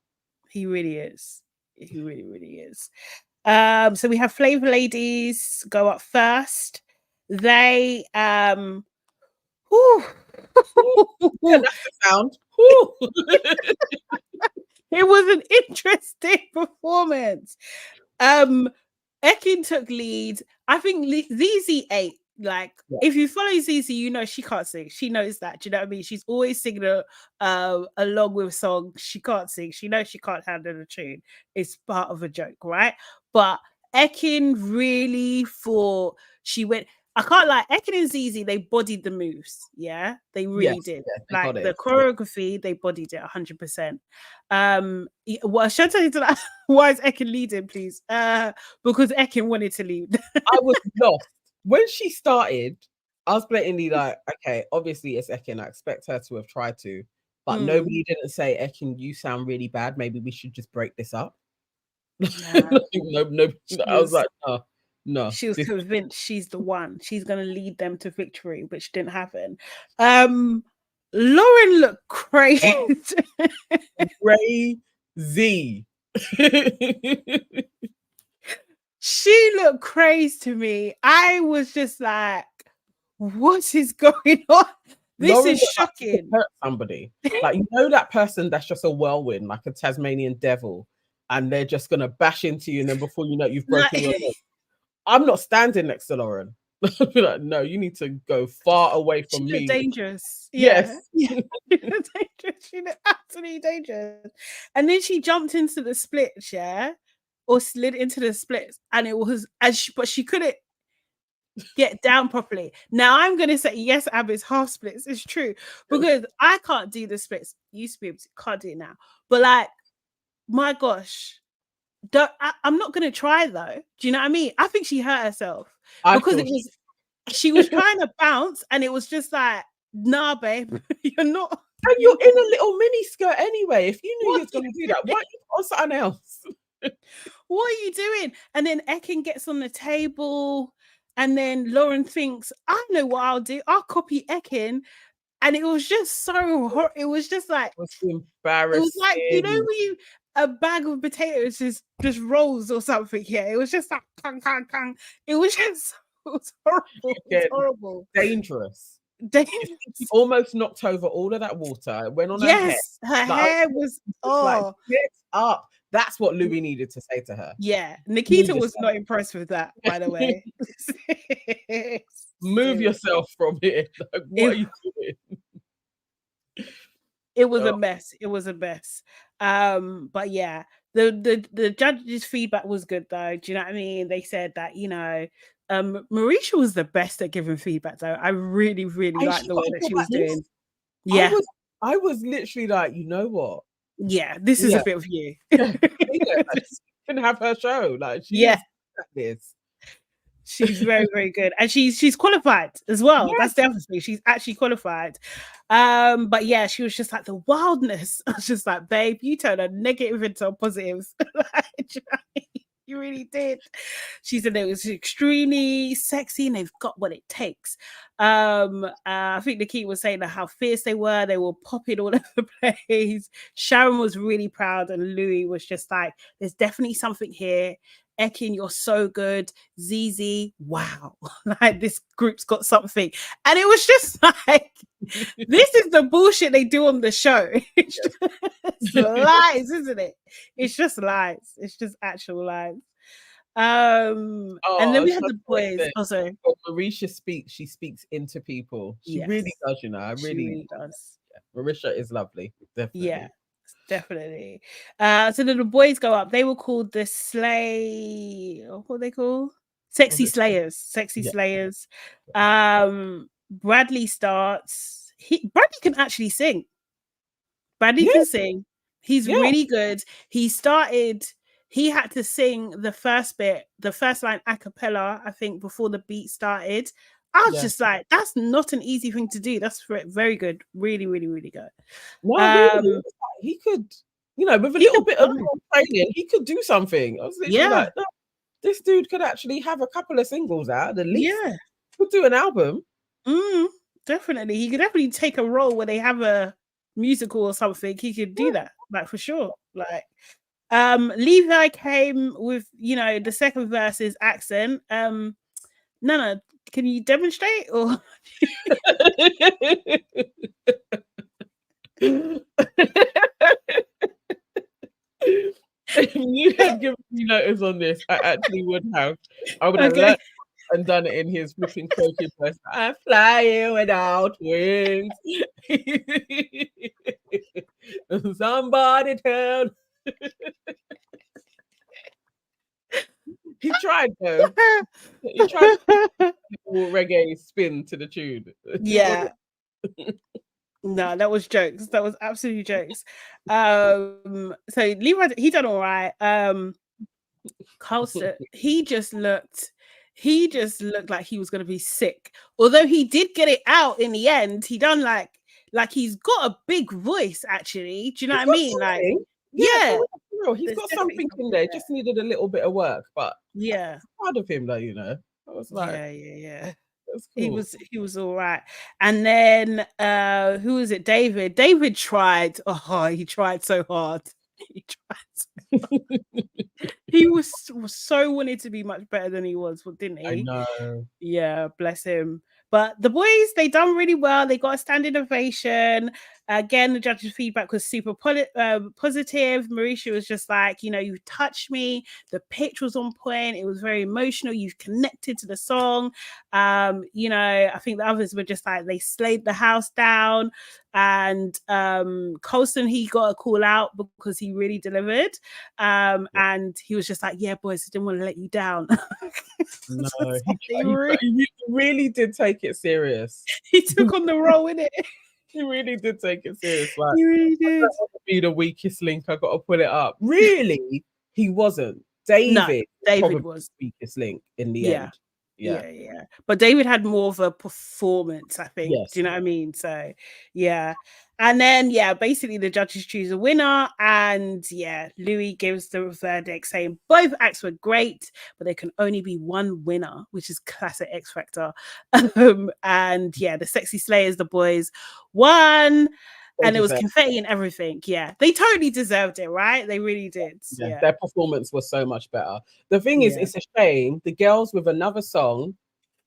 He really is. He really, really is. So we have Flavor Ladies go up first. They whew. Yeah, that's the sound. It was an interesting performance. Ekin took lead. I think ZZ ate. Like, if you follow ZZ, you know she can't sing. She knows that. Do you know what I mean? She's always singing along with songs. She can't sing. She knows she can't handle a tune. It's part of a joke, right? But Ekin really thought she went. I can't lie. Ekin and ZZ, they bodied the moves. Yeah, they really did. Like the choreography, they bodied it 100%. Well, should I tell you to that? Why is Ekin leading, please? Because Ekin wanted to lead. I was lost. When she started, I was blatantly like, okay, obviously it's Ekin. I expect her to have tried to, but nobody didn't say, Ekin, you sound really bad. Maybe we should just break this up. No. I was like, no. She was convinced she's the one. She's going to lead them to victory, which didn't happen. Lauren looked crazy. Crazy. She looked crazy to me. I was just like, what is going on? This Lauren is shocking. Hurt somebody. Like, you know that person that's just a whirlwind, like a Tasmanian devil, and they're just going to bash into you, and then before you know it, you've broken your leg. I'm not standing next to Lauren. Like, no, you need to go far away from me. Dangerous. Yes. Yeah. Dangerous. She looked absolutely dangerous. And then she jumped into the splits, or slid into the splits, and it was but she couldn't get down properly. Now I'm going to say yes, Abby's half splits. It's true because I can't do the splits. Used to be able to, can't do it now. But like, my gosh. I'm not going to try though. Do you know what I mean? I think she hurt herself because she was trying to bounce and it was just like, nah, babe, you're not. And you're in a little mini skirt anyway. If you knew you was going to do that, why don't you put on something else? What are you doing? And then Ekin gets on the table and then Lauren thinks, I know what I'll do. I'll copy Ekin. And it was just so it was just like, it was embarrassing. It was like, you know, when a bag of potatoes just rolls or something. Yeah, it was just like kang, kang, kang. It was horrible. It was horrible. Dangerous. She almost knocked over all of that water. It went on her head. Her hair was like, get up. That's what Louis needed to say to her. Yeah, Nikita was not impressed with that, by the way. Move yourself from here. Like, what are you doing? It was a mess. It was a mess. But yeah, the judges' feedback was good though. Do you know what I mean? They said that, you know, Marisha was the best at giving feedback though. I really, really liked the way that she was doing. Yeah. I was literally like, you know what? Yeah, this is a bit of you. Can have her show. Like, she's very, very good, and she's qualified as well. That's definitely, she's actually qualified. But yeah, she was just like the wildness. I was just like, babe, you turned a negative into a positive. You really did. She said it was extremely sexy and they've got what it takes. I think Nikita was saying that how fierce they were popping all over the place. Sharon was really proud and Louis was just like, there's definitely something here. Ekin, you're so good. Zizi, wow. Like this group's got something. And it was just like, this is the bullshit they do on the show. It's just lies, isn't it? It's just lies. It's just actual lies. And then we had the boys. Oh, sorry. When Marisha speaks, she speaks into people. She really does, you know. She really does. Yeah. Marisha is lovely, definitely. Yeah, definitely. So then the boys go up. They were called the Slay. What were they called? Sexy Slayers. Sexy Slayers. Bradley starts. Bradley can actually sing. Bradley can sing. He's really good. He had to sing the first bit, the first line a cappella, I think, before the beat started. I was just like, that's not an easy thing to do. That's very good. Really, really, really good. No, really, he could, you know, with a little bit of training, he could do something. I was literally like, no, this dude could actually have a couple of singles out, at least. Yeah. Could do an album. Definitely. He could definitely take a role where they have a musical or something. He could do that, like, for sure. Like, Levi came with, you know, the second verse's accent. Nana, can you demonstrate or if you had given me notice on this, I actually would have. I would have learned and done it in his flipping croaky voice. I'm flying without wings. Somebody tell. He tried though. He tried to reggae spin to the tune. Yeah. No, that was jokes. That was absolutely jokes. So Levi, he done all right. Carlson, he just looked like he was gonna be sick. Although he did get it out in the end. He done like he's got a big voice, actually. Do you know what I mean? Like, yeah. He's got something in there. Just needed a little bit of work, but yeah, I'm proud of him though, you know. I was like, yeah. Cool. He was all right. And then who was it? David tried. Oh, he tried so hard. He tried so hard. He was so wanted to be much better than he was, didn't he? I know. Yeah, bless him. But the boys, they done really well. They got a standing ovation. Again, the judges' feedback was super positive. Marisha was just like, you know, you touched me. The pitch was on point. It was very emotional. You connected to the song. You know, I think the others were just like, they slayed the house down. And Colson, he got a call out because he really delivered. And he was just like, yeah, boys, I didn't want to let you down. No, he really did take it serious. He took on the role, innit? He really did take it serious. Like, he really did. I don't want to be the weakest link. I got to put it up. Really, he wasn't. David was the weakest link in the end. Yeah. But David had more of a performance, I think. Yes. Do you know what I mean? So, yeah. And then, basically the judges choose a winner. And, Louis gives the verdict saying both acts were great, but there can only be one winner, which is classic X Factor. And, the Sexy Slayers, the boys, won. And it was confetti and everything. Yeah, they totally deserved it, right? They really did. Yeah. Their performance was so much better. The thing is, it's a shame the girls with another song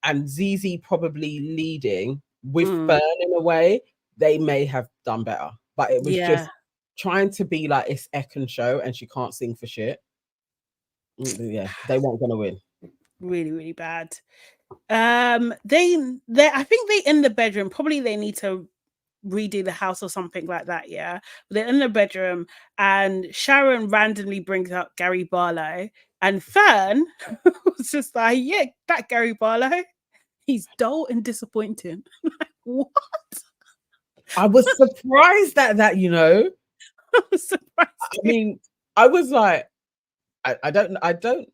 and ZZ probably leading with Fern in a way, they may have done better. But it was just trying to be like it's Ekin show and she can't sing for shit. Yeah, they weren't gonna win. Really, really bad. I think they in the bedroom. Probably they need to redo the house or something like that. But they're in the bedroom and Sharon randomly brings up Gary Barlow and Fern was just like, yeah, that Gary Barlow, he's dull and disappointing. Like, what? I was surprised at that, you know. I was surprised. I mean, I was like, I don't know. I don't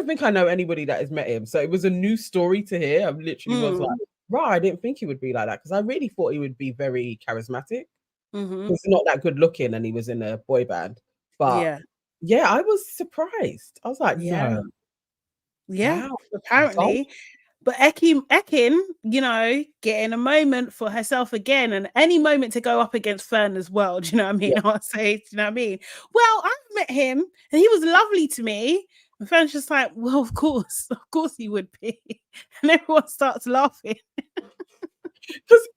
think I know anybody that has met him. So it was a new story to hear. I literally was like, right, I didn't think he would be like that because I really thought he would be very charismatic. He's not that good looking and he was in a boy band. But I was surprised. I was like, no. Yeah, wow. Apparently. But Ekin, you know, getting a moment for herself again, and any moment to go up against Fern as well. Do you know what I mean? Yeah. I'll say, do you know what I mean? Well, I've met him and he was lovely to me. And Fern's just like, well, of course he would be. And everyone starts laughing. Because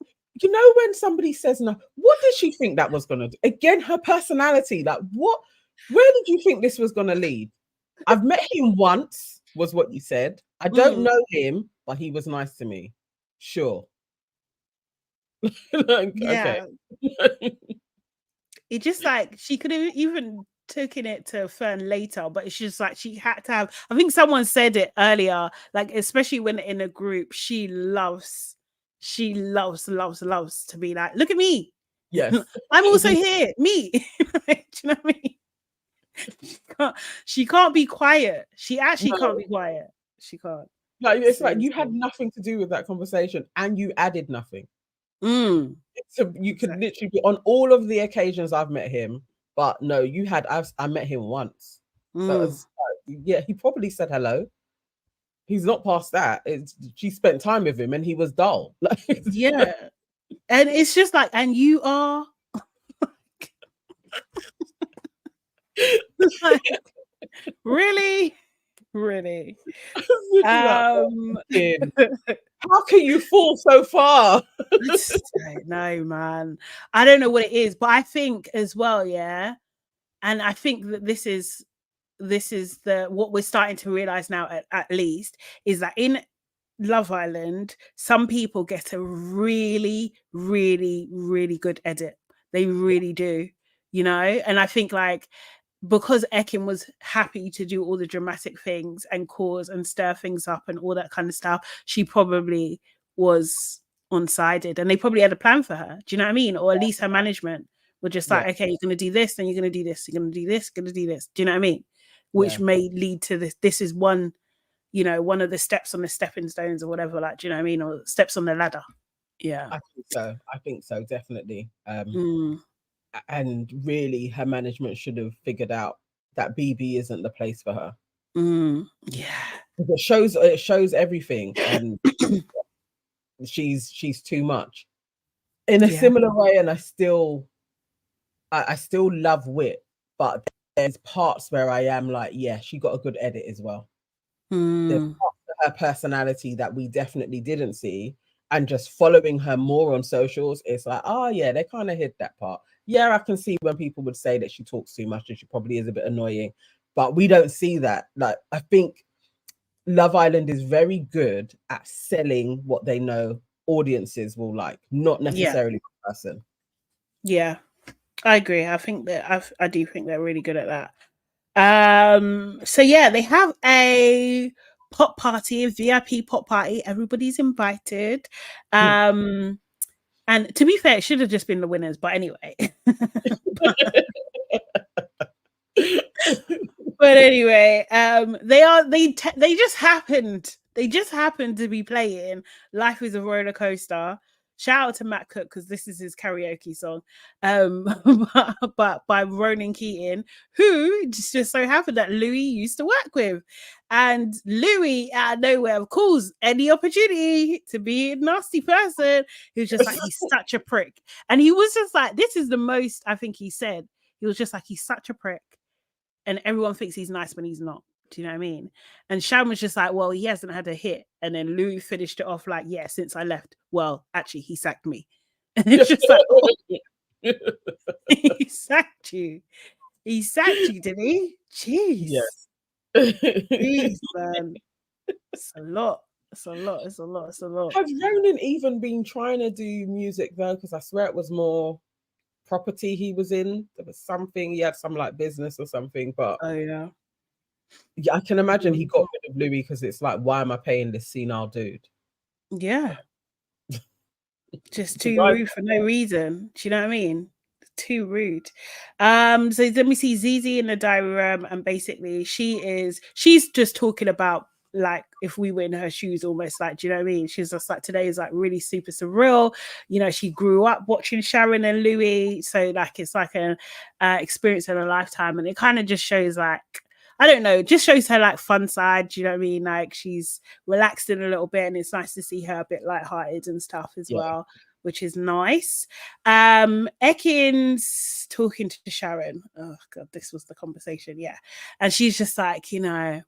you know, when somebody says no, what did she think that was gonna do? Again, her personality, like what, where did you think this was gonna lead? I've met him once, was what you said. I don't know him, but he was nice to me. Sure. Okay. Yeah. It just like she could have even taken it to Fern later, but it's just like she had to have. I think someone said it earlier, like especially when in a group, she loves to be like, look at me. Yes. I'm also here. Me. Do you know what I mean? She can't be quiet. She actually can't be quiet. She can't. Like it's like you had nothing to do with that conversation and you added nothing. So you could literally be on all of the occasions I've met him, but no, you had I met him once. So it's, yeah, he probably said hello. He's not past that. She spent time with him and he was dull. Yeah. And it's just like, and you are like, really? How can you fall so far? No, man. I don't know what it is, but I think as well, yeah. And I think that this is the what we're starting to realize now at least is that in Love Island, some people get a really, really, really good edit. They really do, you know? And I think like because Ekin was happy to do all the dramatic things and cause and stir things up and all that kind of stuff, she probably was one-sided and they probably had a plan for her. Do you know what I mean? Or at least her management were just like, okay, you're going to do this, then you're going to do this, you're going to do this, going to do this. Do you know what I mean? Which may lead to this. This is one, you know, one of the steps on the stepping stones or whatever, like, do you know what I mean? Or steps on the ladder. Yeah. I think so, definitely. And really her management should have figured out that BB isn't the place for her. Yeah. It shows everything and she's too much. In a similar way, and I still love Wit, but there's parts where I am like, yeah, she got a good edit as well. There's parts of her personality that we definitely didn't see, and just following her more on socials, it's like, oh yeah, they kind of hid that part. Yeah, I can see when people would say that she talks too much and she probably is a bit annoying, but we don't see that. Like, I think Love Island is very good at selling what they know audiences will like, not necessarily the person. Yeah, I agree. I think that I do think they're really good at that. So yeah, they have a pop party, a VIP pop party. Everybody's invited. And to be fair, it should have just been the winners, but anyway. But anyway, they just happened to be playing Life is a Roller Coaster. Shout out to Matt Cook because this is his karaoke song, but by Ronan Keating, who just so happened that Louis used to work with, and Louis out of nowhere, of course, any opportunity to be a nasty person, he was just like, he's such a prick, and he was just like, this is the most I think he said. He was just like, he's such a prick, and everyone thinks he's nice when he's not. Do you know what I mean? And Sham was just like, well, he hasn't had a hit. And then Louis finished it off like, yeah, since I left. Well, actually, he sacked me. And it's just like, oh. He sacked you. He sacked you, did he? Jeez. Yes. Jeez, man. It's a lot. It's a lot. Has Ronan even been trying to do music though? Because I swear it was more property he was in. There was something, he had some like business or something, but oh yeah. Yeah, I can imagine he got rid of Louis because it's like, why am I paying this senile dude? Yeah. Just too rude for no reason. Do you know what I mean? Too rude. So let me see Zizi in the diary room, and basically she's just talking about like if we were in her shoes almost, like, do you know what I mean? She's just like, today is like really super surreal. You know, she grew up watching Sharon and Louis, so like it's like an experience in a lifetime, and it kind of just shows like, I don't know, just shows her like fun side. Do you know what I mean? Like she's relaxed in a little bit, and it's nice to see her a bit lighthearted and stuff as well, which is nice. Ekin's talking to Sharon. Oh god, this was the conversation, yeah. And she's just like, you know,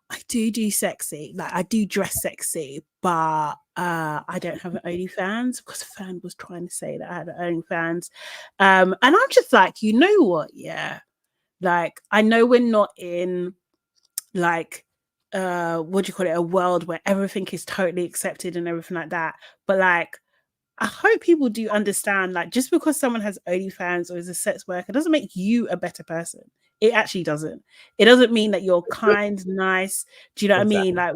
I do sexy, like I do dress sexy, but I don't have an OnlyFans, because a fan was trying to say that I had an OnlyFans. And I'm just like, you know what? Yeah. Like, I know we're not in like what do you call it, a world where everything is totally accepted and everything like that. But like, I hope people do understand, like, just because someone has OnlyFans or is a sex worker doesn't make you a better person. It actually doesn't. It doesn't mean that you're kind, nice. Do you know what I mean? Like,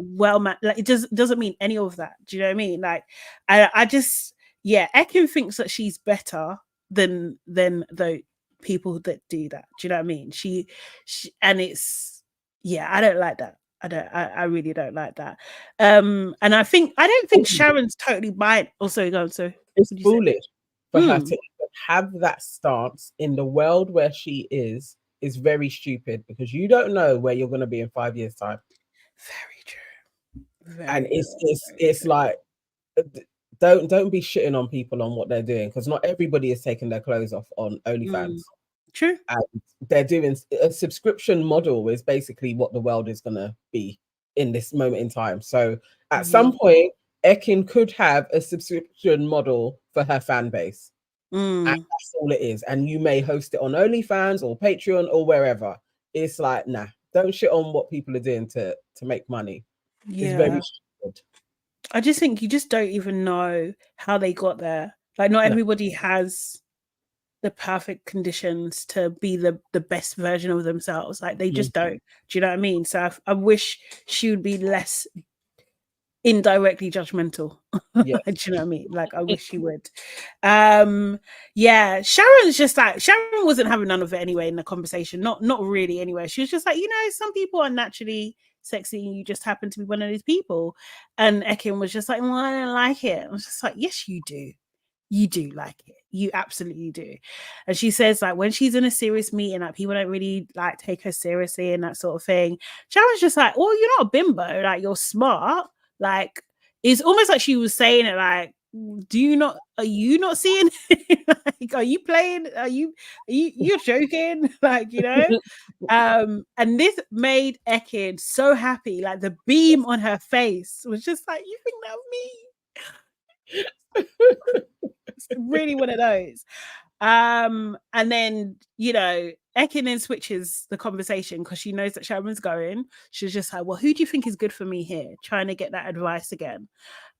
like it just doesn't mean any of that. Do you know what I mean? Like, I just, yeah, Ekin thinks that she's better than the people that do that. Do you know what I mean? She and it's, yeah, I don't like that. I really don't like that. And I don't think Sharon's totally buying. Also, so it's foolish for her to have that stance in the world where she is very stupid, because you don't know where you're going to be in 5 years' time. Very true. And it's like, don't be shitting on people on what they're doing, because not everybody is taking their clothes off on OnlyFans. True. And they're doing a subscription model is basically what the world is going to be in this moment in time. So at some point, Ekin could have a subscription model for her fan base. And that's all it is. And you may host it on OnlyFans or Patreon or wherever. It's like, nah, don't shit on what people are doing to make money. Yeah. It's very stupid. I just think you just don't even know how they got there. Like, not everybody has the perfect conditions to be the best version of themselves. Like, they just don't. Do you know what I mean? So I wish she would be less indirectly judgmental. Do you know what I mean? Like, I wish she would. Yeah, Sharon's just like, Sharon wasn't having none of it anyway in the conversation. Not really anyway. She was just like, you know, some people are naturally sexy and you just happen to be one of these people. And Ekin was just like, well, I don't like it. I was just like, yes, you do. You do like it. You absolutely do. And she says, like, when she's in a serious meeting, like, people don't really like take her seriously and that sort of thing. Sharon's just like, well, you're not a bimbo. Like, you're smart. Like, it's almost like she was saying it like, are you not seeing it? Like, are you playing? You're joking? Like, you know? And this made Ekin so happy. Like, the beam on her face was just like, you think that of me? It's really one of those. And then, you know, Ekin then switches the conversation because she knows that Sharon's going. She's just like, well, who do you think is good for me here? Trying to get that advice again.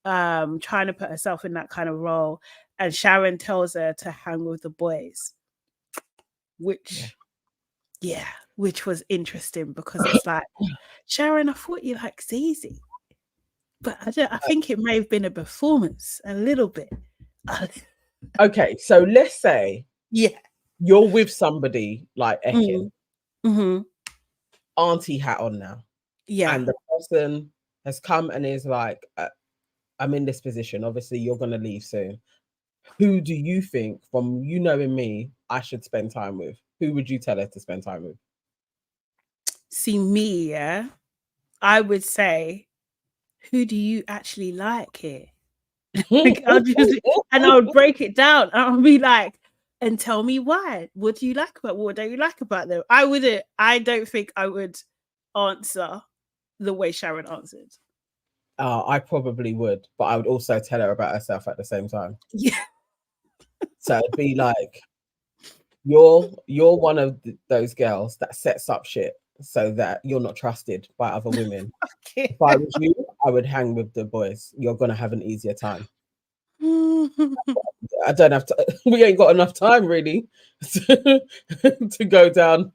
Trying to put herself in that kind of role. And Sharon tells her to hang with the boys. Which was interesting, because it's like, Sharon, I thought you liked Zizi. But I think it may have been a performance a little bit. Okay, so let's say you're with somebody like Ekin, auntie hat on now, and the person has come and is like, I'm in this position, obviously you're going to leave soon. Who do you think, from you knowing me, I should spend time with? Who would you tell her to spend time with? See, me, I would say, who do you actually like here? Like, and I would break it down. I would be like, and tell me why. What do you like about? What don't you like about them? I don't think I would answer the way Sharon answered. I probably would, but I would also tell her about herself at the same time. Yeah. So it'd be like, you're one of those girls that sets up shit so that you're not trusted by other women. If I was you, I would hang with the boys. You're gonna have an easier time. I don't have to. We ain't got enough time really to go down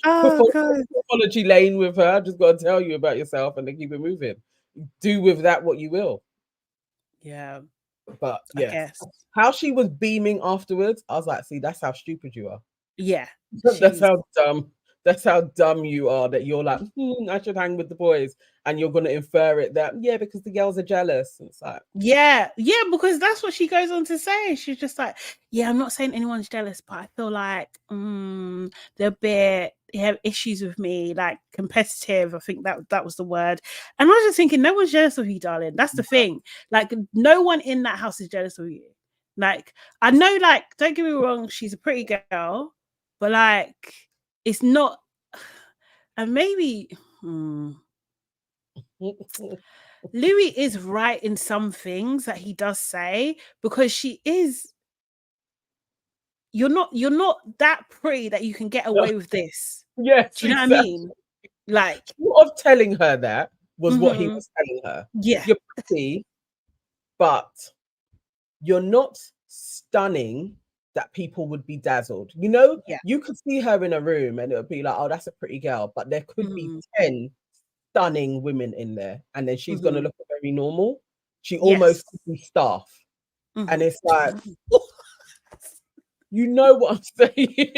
apology lane with her. I just got to tell you about yourself and then keep it moving. Do with that what you will. Yeah, but yeah, how she was beaming afterwards, I was like, see, that's how stupid you are. Yeah, that's how dumb. That's how dumb you are, that you're like, I should hang with the boys. And you're going to infer it that, because the girls are jealous. And it's like, yeah, because that's what she goes on to say. She's just like, I'm not saying anyone's jealous, but I feel like they're a bit have issues with me, like competitive. I think that was the word. And I was just thinking, no one's jealous of you, darling. That's the thing. Like, no one in that house is jealous of you. Like, I know, like, don't get me wrong, she's a pretty girl, but like, it's not. And maybe Louis is right in some things that he does say, because she is. You're not that pretty that you can get away with this. Yes, Do you know exactly. what I mean? Like, of telling her that was what he was telling her. Yeah, you're pretty, but you're not stunning that people would be dazzled. You know, you could see her in a room and it would be like, oh, that's a pretty girl. But there could be 10 stunning women in there. And then she's going to look very normal. She almost could be staff. And it's like, you know what I'm saying?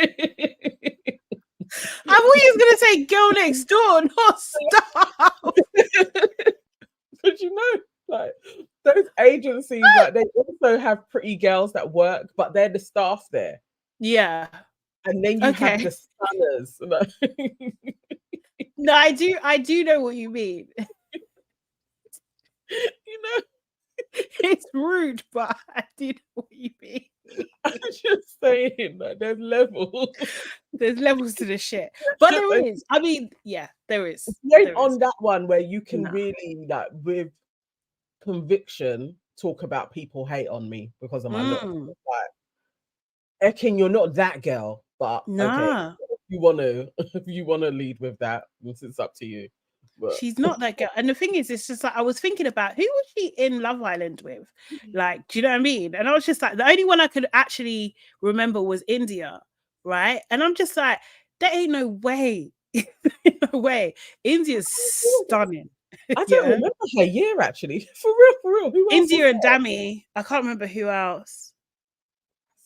I thought he was going to say girl next door, not staff. But you know, like, those agencies, like, they also have pretty girls that work, but they're the staff there. Yeah. And then you have the stunners. No, I do know what you mean. You know, it's rude, but I do know what you mean. I'm just saying that there's levels. There's levels to this shit. But there is. I mean, yeah, there is. On that one where you can really, like, with conviction, talk about people hate on me because of my look. Like, Ekin, you're not that girl, but okay, if you wanna lead with that, it's up to you. But she's not that girl. And the thing is, it's just like, I was thinking about, who was she in Love Island with? Like, do you know what I mean? And I was just like, the only one I could actually remember was India, right? And I'm just like, there ain't no way. No way. India's stunning. I don't remember her year, actually. For real. Who else? India and Dami. I can't remember who else.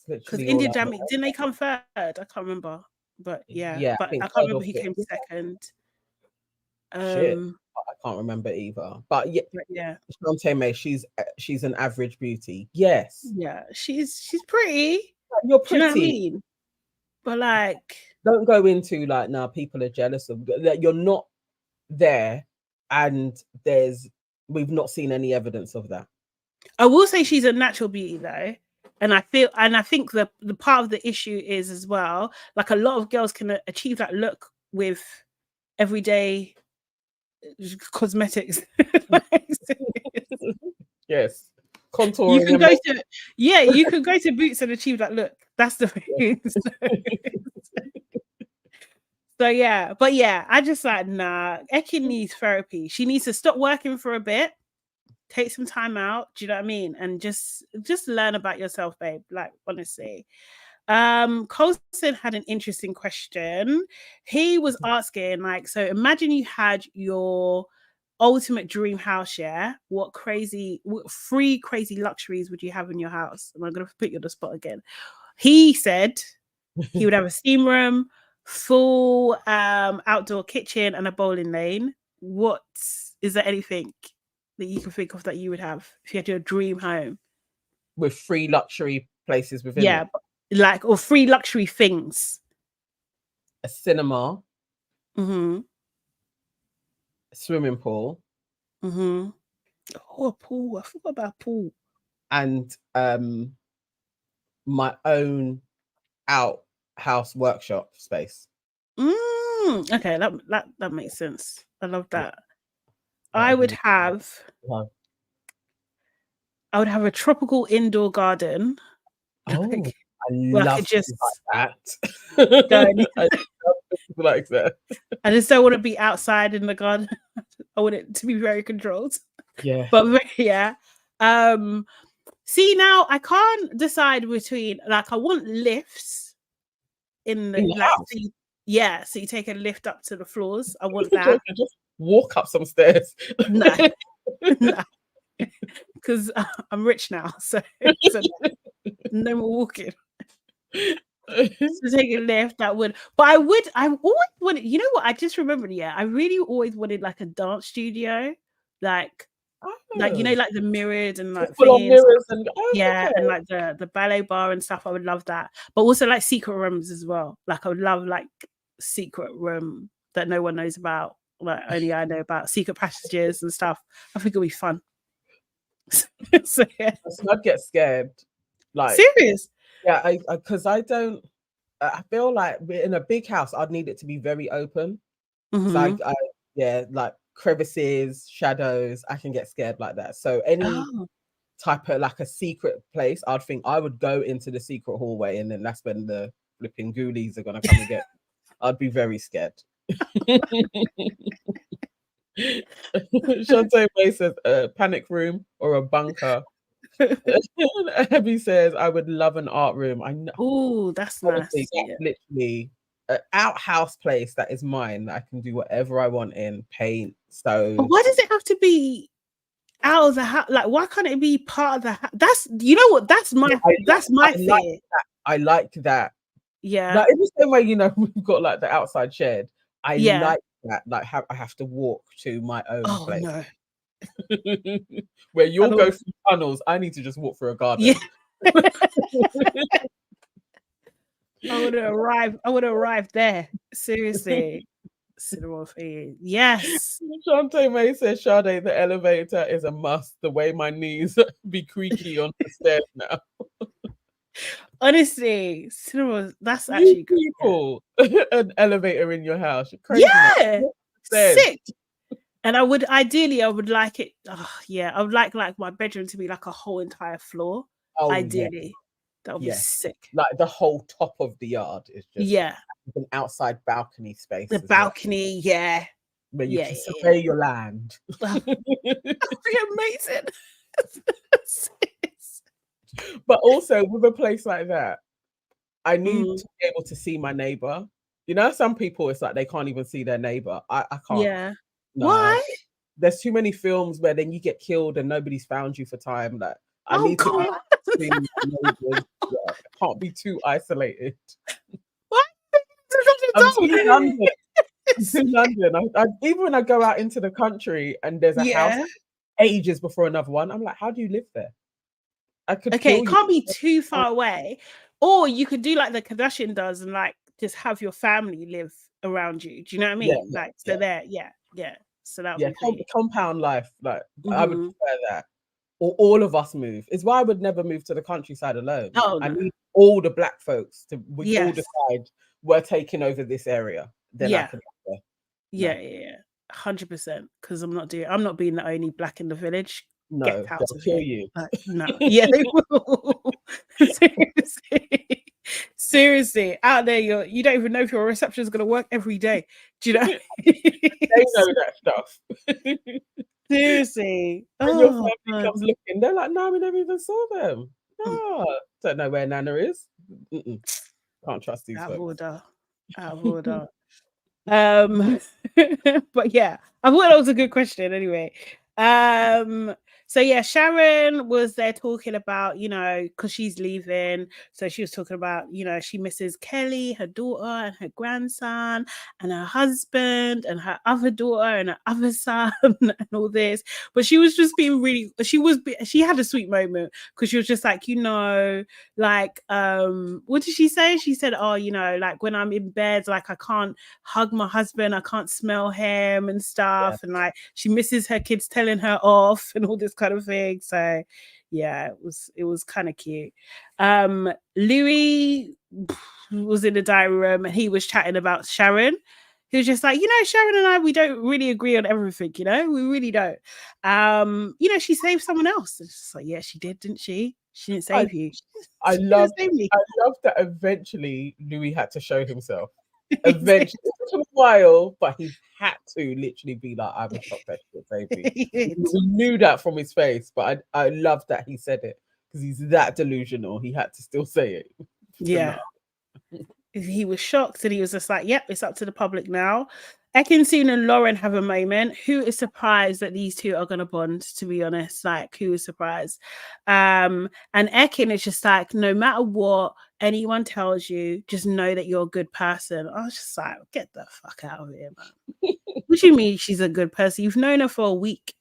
Because India and Dami, didn't they come third? I can't remember. But yeah. But I can't remember who came second. Shit, I can't remember either. But yeah, Shantae May, she's an average beauty. Yes. Yeah, she's pretty. You're pretty. Do you know what I mean? But like, don't go into like, now people are jealous of that. You're not there, and we've not seen any evidence of that. I will say she's a natural beauty though. And I think the part of the issue is as well, like, a lot of girls can achieve that look with everyday cosmetics. Yes, contouring. You can go to Boots and achieve that look. That's the thing. So yeah, but yeah, I just like, nah, Ekin needs therapy. She needs to stop working for a bit, take some time out. Do you know what I mean? And just learn about yourself, babe. Like, honestly. Colson had an interesting question. He was asking, like, so imagine you had your ultimate dream house, yeah? What 3 crazy luxuries would you have in your house? And I'm gonna put you on the spot again. He said he would have a steam room, full outdoor kitchen, and a bowling lane. What is there anything that you can think of that you would have if you had your dream home with 3 luxury places within it? Like, or 3 luxury things? A cinema, a swimming pool, oh, a pool. I forgot about a pool. And my own outhouse workshop space. Okay, that makes sense. I love that. I would have a tropical indoor garden. Oh, I love that. Like that. I just don't want to be outside in the garden. I want it to be very controlled. Yeah. But yeah. See, now I can't decide between, like, I want lifts in the house. So you take a lift up to the floors. I want that. Just walk up some stairs. No. Because I'm rich now, so no more walking. To take a lift, that would, but I always wanted, you know what, I just remembered, I really always wanted like a dance studio, like you know, like the mirrored and like mirrors and and like the ballet bar and stuff. I would love that, but also like secret rooms as well. Like I would love like secret room that no one knows about, like only I know about, secret passages and stuff. I think it'll be fun. So yeah, So I'd get scared. Like, serious. yeah, because I don't. I feel like in a big house, I'd need it to be very open. Because yeah, like crevices, shadows, I can get scared like that. So any type of like a secret place, I'd think I would go into the secret hallway, and then that's when the flipping ghoulies are gonna come and get. I'd be very scared. Shantae May says a panic room or a bunker. Abby says I would love an art room. I know. Oh, that's honestly, nice. that's literally an outhouse place that is mine. That I can do whatever I want in, paint, sew. But why does it have to be out of the house? Like, why can't it be part of the house? That's, you know what? That's my fear. I like that. Yeah. Like in the same way, you know, we've got like the outside shed. I like that. Like I have to walk to my own place. No. Where you'll go through tunnels, I need to just walk through a garden. Yeah. I would have arrived there. Seriously. Cinema feed. Yes. Shantae May says, Sade, the elevator is a must. The way my knees be creaky on the stairs now. Honestly, cinema, that's actually good. People, an elevator in your house. You're crazy. Yeah. Sick. And I would like it. I would like my bedroom to be like a whole entire floor. Ideally. Yeah. That would be sick. Like the whole top of the yard is just an outside balcony space. The balcony, where you can survey your land. That would be amazing. But also with a place like that, I need to be able to see my neighbor. You know, some people it's like they can't even see their neighbor. I can't. Yeah. No, why? There's too many films where then you get killed and nobody's found you for time. Like I need to be neighbors. I can't be too isolated. What? I'm too London. Even when I go out into the country and there's a house ages before another one, I'm like, how do you live there? It can't be too far away. Or you could do like the Kardashian does and like just have your family live around you. Do you know what I mean? So that would be compound life. Like I would prefer that. Or all of us move. Is why I would never move to the countryside alone. I need all the black folks to all decide we're taking over this area. Then I can 100%. Because I'm not being the only black in the village. No, they'll kill you. No. Yeah, they will. Seriously, out there, you don't even know if your reception is going to work every day. Do you know? They know that stuff. Seriously. When your family comes looking, they're like, no, we never even saw them. No, don't know where Nana is. Can't trust these folks. Out of order. But yeah, I thought that was a good question anyway. So yeah, Sharon was there talking about, you know, because she's leaving. So she was talking about, you know, she misses Kelly, her daughter, and her grandson, and her husband, and her other daughter, and her other son, and all this. But she was just being really, she had a sweet moment because she was just like, you know, like, what did she say? She said, oh, you know, like when I'm in bed, like I can't hug my husband, I can't smell him and stuff. And like she misses her kids telling her off and all this kind of thing. So yeah, it was kind of cute. Louis was in the diary room and he was chatting about Sharon. He was just like, you know, Sharon and I, we don't really agree on everything, you know, we really don't. You know, she saved someone else. It's just like, yeah, she did, didn't she? She didn't save you. I love that eventually Louis had to show himself. Eventually, it took a while, but he had to literally be like, I was shocked that she saved me. We knew that from his face, but I love that he said it because he's that delusional. He had to still say it. Yeah. He was shocked and he was just like, yep, it's up to the public now. Ekin and Lauren have a moment. Who is surprised that these two are going to bond, to be honest? Like, who is surprised? And Ekin is just like, no matter what anyone tells you, just know that you're a good person. I was just like, get the fuck out of here, man. What do you mean she's a good person? You've known her for a week.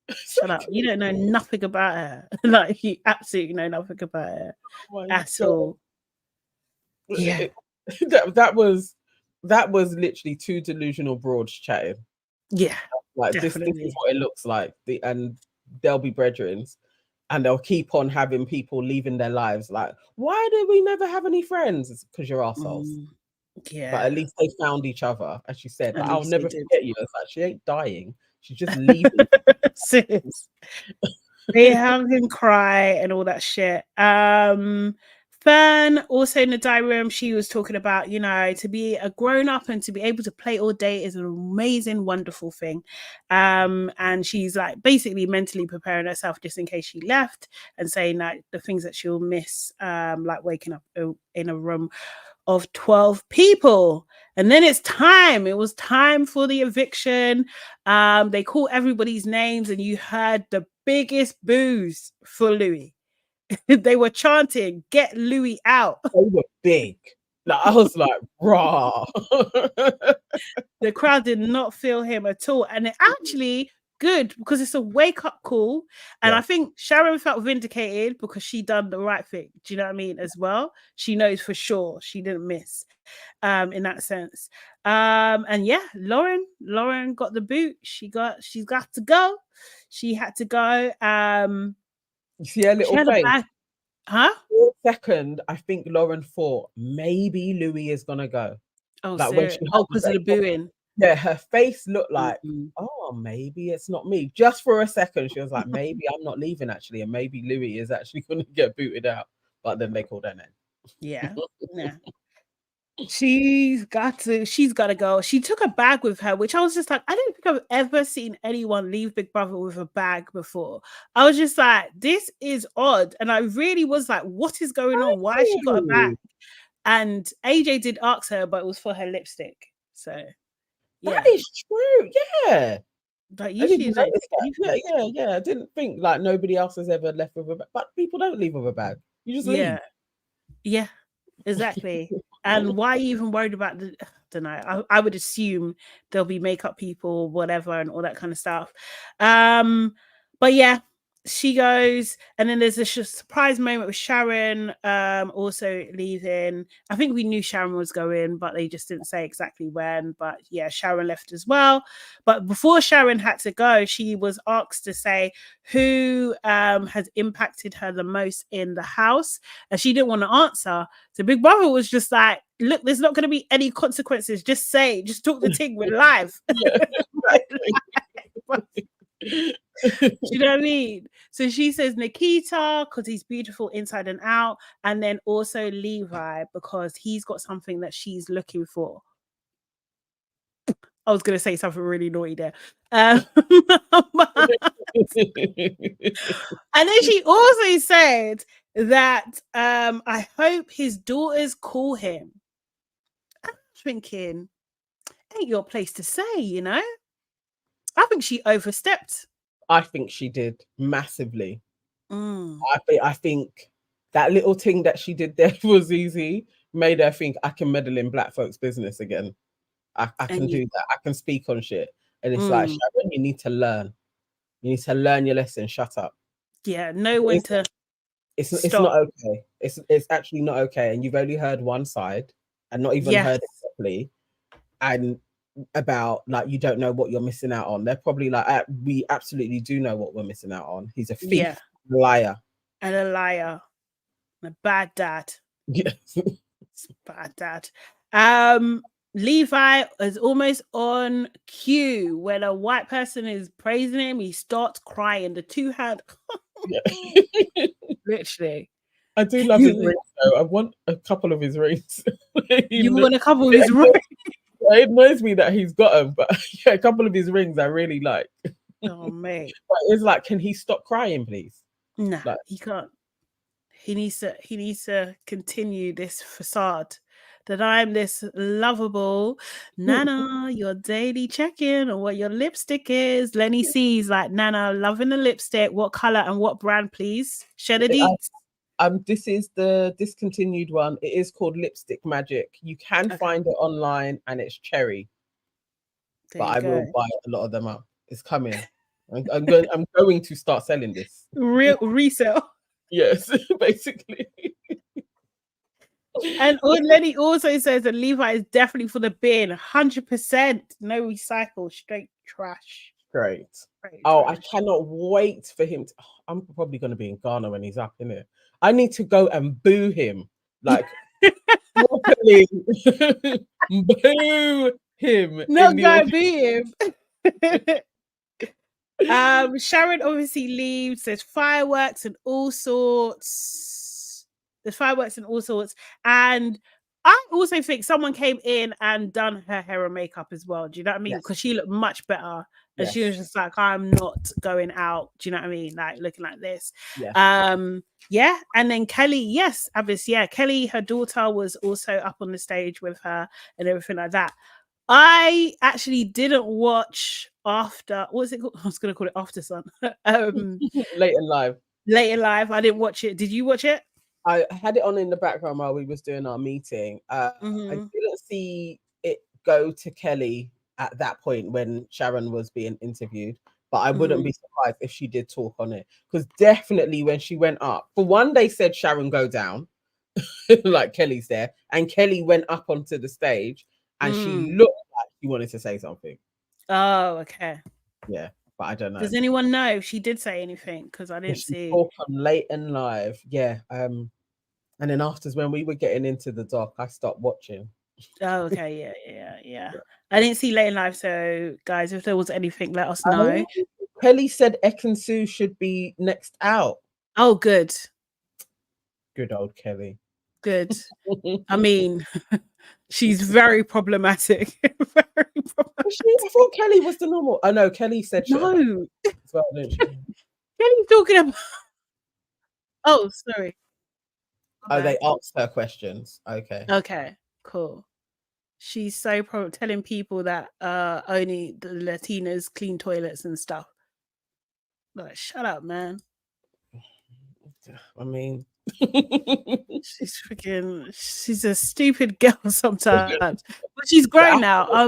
Shut up. You don't know nothing about her. Like, you absolutely know nothing about her at all. Yeah. That was that was literally two delusional broads chatting. Yeah, Like this is definitely. what it looks like. And they'll be brethrens, and they'll keep on having people leaving their lives. Like, why did we never have any friends? It's because you're assholes. Mm, But at yeah, least they found each other, as she said. at Like, I'll least they never did. forget you. It's like she ain't dying. She's just leaving. Sis. They have him cry and all that shit. Fern, also in the diary room, she was talking about, you know, to be a grown up and to be able to play all day is an amazing, wonderful thing. And she's like basically mentally preparing herself just in case she left, and saying that the things that she'll miss, like waking up in a room of 12 people. And then it's time. It was time for the eviction. They call everybody's names, and you heard the biggest boos for Louis. They were chanting, "Get Louis out." They were big. Like, I was like, rah. The crowd did not feel him at all. And it actually good, because it's a wake-up call. And I Yes. think Sharon felt vindicated because she done the right thing. Do you know what I mean? As well. She knows for sure she didn't miss. In that sense. And yeah, Lauren got the boot. She's got to go. She had to go. You see her She little had a face? bag. Huh? For a second, I think Lauren thought maybe Louis is gonna go. Oh, Like when she serious. had Oh, because of the the booing. yeah, her face looked like, Mm-hmm. oh, maybe it's not me. Just for a second, she was like, maybe I'm not leaving actually, and maybe Louis is actually gonna get booted out. But then they called her name. Yeah. Yeah. She's got to go. She took a bag with her, which I was just like, I don't think I've ever seen anyone leave Big Brother with a bag before. I was just like, this is odd. And I really was like, what is going on? Why has she got a bag? Ooh, And AJ did ask her, but it was for her lipstick. So that yeah. is true. Yeah. But I didn't usually like notice that. Yeah. I didn't think like nobody else has ever left with a bag. But people don't leave with a bag. You just yeah. leave. Yeah. Exactly. And why are you even worried about the I don't know. I would assume there'll be makeup people, whatever, and all that kind of stuff. But yeah, she goes, and then there's this surprise moment with Sharon also leaving. I think we knew Sharon was going, but they just didn't say exactly when. But yeah, Sharon left as well. But before Sharon had to go, she was asked to say who has impacted her the most in the house, and she didn't want to answer. So Big Brother was just like, look, there's not going to be any consequences. Just just talk the thing. We're live. Yeah, exactly. Do you know what I mean? So she says Nikita because he's beautiful inside and out, and then also Levi because he's got something that she's looking for. I was going to say something really naughty there. And then she also said that I hope his daughters call him. I'm thinking, ain't your place to say, you know? I think she overstepped. I think she did massively. Mm. I think that little thing that she did there was easy, made her think I can meddle in black folks' business again. I can And you, do that. I can speak on shit. And it's like, mm, Sharon, you need to learn. You need to learn your lesson. Shut up. yeah, know when to It's stop. not okay. It's actually not okay. And you've only heard one side and not even Yes, heard it properly. And about like you don't know what you're missing out on. They're probably like, we absolutely do know what we're missing out on. He's a yeah, thief, liar. and a liar, and a bad dad. Yes. It's bad dad. Um, Levi is almost on cue. When a white person is praising him, he starts crying. The two hand, Yeah. literally. I do love his rings though. I want a couple of his rings. You want a couple of his rings? It annoys me that he's got them, but yeah, a couple of his rings I really like. Oh mate, But it's like, can he stop crying, please? nah, Like, he can't. He needs to continue this facade that I'm this lovable Nana, your daily check-in on what your lipstick is. Lenny sees like, Nana, loving the lipstick. What color and what brand, please? Share the deets. this is the discontinued one. It is called Lipstick Magic. You can Okay, find it online and it's cherry, there but you I will go. buy a lot of them up. It's coming. I'm going to start selling this. Real resale. Yes, basically. And Lenny also says that Levi is definitely for the bin, 100%. No recycle, straight trash. Great. Straight Oh, I trash. cannot wait for him to. I'm probably going to be in Ghana when he's up in it. I need to go and boo him, like properly. Boo him in Not the gonna audience. be him. Sharon obviously leaves. There's fireworks and all sorts. There's fireworks and all sorts. And I also think someone came in and done her hair and makeup as well. Do you know what I mean? Yes. Because she looked much better. And Yes. she was just like, I'm not going out. Do you know what I mean? Like looking like this. Yes. Yeah. And then Kelly, yes, obviously, yeah. Kelly, her daughter, was also up on the stage with her and everything like that. I actually didn't watch After. What was it called? I was going to call it After Sun. Late and live. Late in Live. I didn't watch it. Did you watch it? I had it on in the background while we was doing our meeting. I Mm-hmm. didn't see it go to Kelly at that point when Sharon was being interviewed, but I wouldn't be surprised if she did talk on it, because definitely when she went up, for one, they said Sharon go down, like Kelly's there, and Kelly went up onto the stage and she looked like she wanted to say something. Oh, okay. Yeah, but I don't know. Does anyone know if she did say anything? Because I didn't She see. talked on Late and Live, yeah. And then afterwards, when we were getting into the doc, I stopped watching. Oh, okay. Yeah. I didn't see Late in Live. So, guys, if there was anything, let us know. Kelly said Ekansu should be next out. Oh, good. Good old Kelly. Good. I mean, she's very problematic. Very problematic. I thought Kelly was the normal. I know Kelly said shit about No. as well, didn't she? Kelly's talking about. Oh, sorry. Oh, they asked her questions. Okay. Okay, cool. She's so telling people that only the Latinas clean toilets and stuff. Like, shut up, man. I mean, she's a stupid girl sometimes. But she's grown now.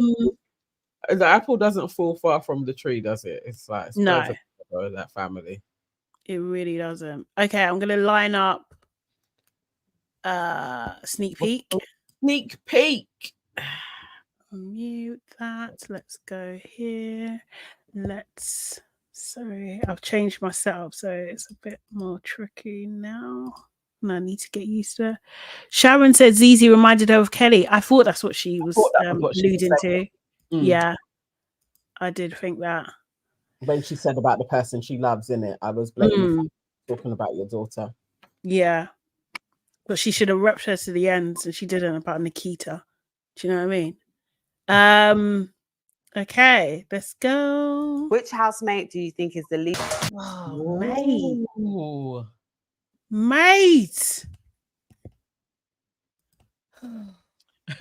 The apple doesn't fall far from the tree, does it? It's like it's No, that family. it really doesn't. Okay, I'm gonna line up sneak peek. Sneak peek. Mute that. Let's go here. Sorry, I've changed my setup, so it's a bit more tricky now. And I need to get used to it. Sharon said Zizi reminded her of Kelly. I thought that's what she was alluding to. Yeah, I did think that. When she said about the person she loves, in it, I was blatantly talking about your daughter. Yeah, but she should have repped her to the ends, and she didn't about Nikita. Do you know what I mean? Okay, let's go. Which housemate do you think is the least? Oh, mate.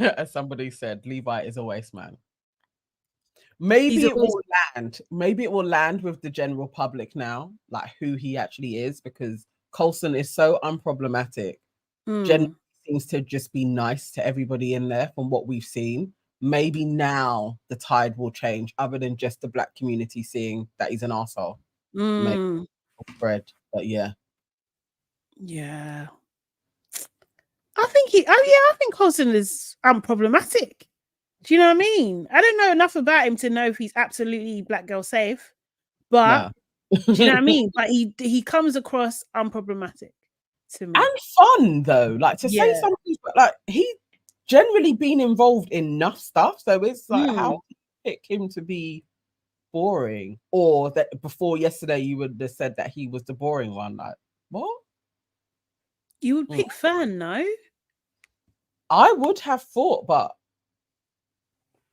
As somebody said, Levi is a waste man. Maybe it will land. Maybe it will land with the general public now, like who he actually is, because Coulson is so unproblematic. Generally seems to just be nice to everybody in there from what we've seen. Maybe now the tide will change, other than just the black community seeing that he's an asshole. Maybe spread, but yeah. I think Coulson is unproblematic. Do you know what I mean? I don't know enough about him to know if he's absolutely black girl safe, but do you know what I mean? But he comes across unproblematic to me. And fun though, like to say something, like he generally been involved in enough stuff, so it's like how do you pick him to be boring? Or that before yesterday you would have said that he was the boring one. Like, what? You would pick Fern, no? I would have thought, but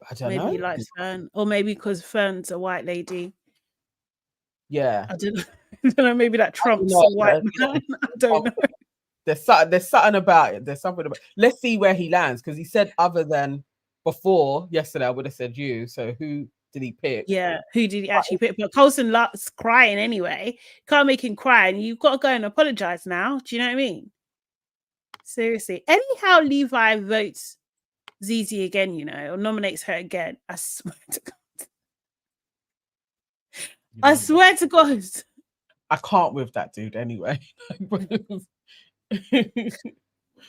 I don't know. Maybe he likes Fern, or maybe because Fern's a white lady. Yeah, I don't know. Maybe that trumps a white man. I don't know. There's something about it. There's something about. Let's see where he lands, because he said other than before yesterday. I would have said you. So who did he pick? Yeah, who did he actually pick? But Coulson loves crying anyway. Can't make him cry, and you've got to go and apologize now. Do you know what I mean? Seriously. Anyhow, Levi votes Zizi again, you know, or nominates her again. I swear to God. I swear to God. I can't with that dude anyway.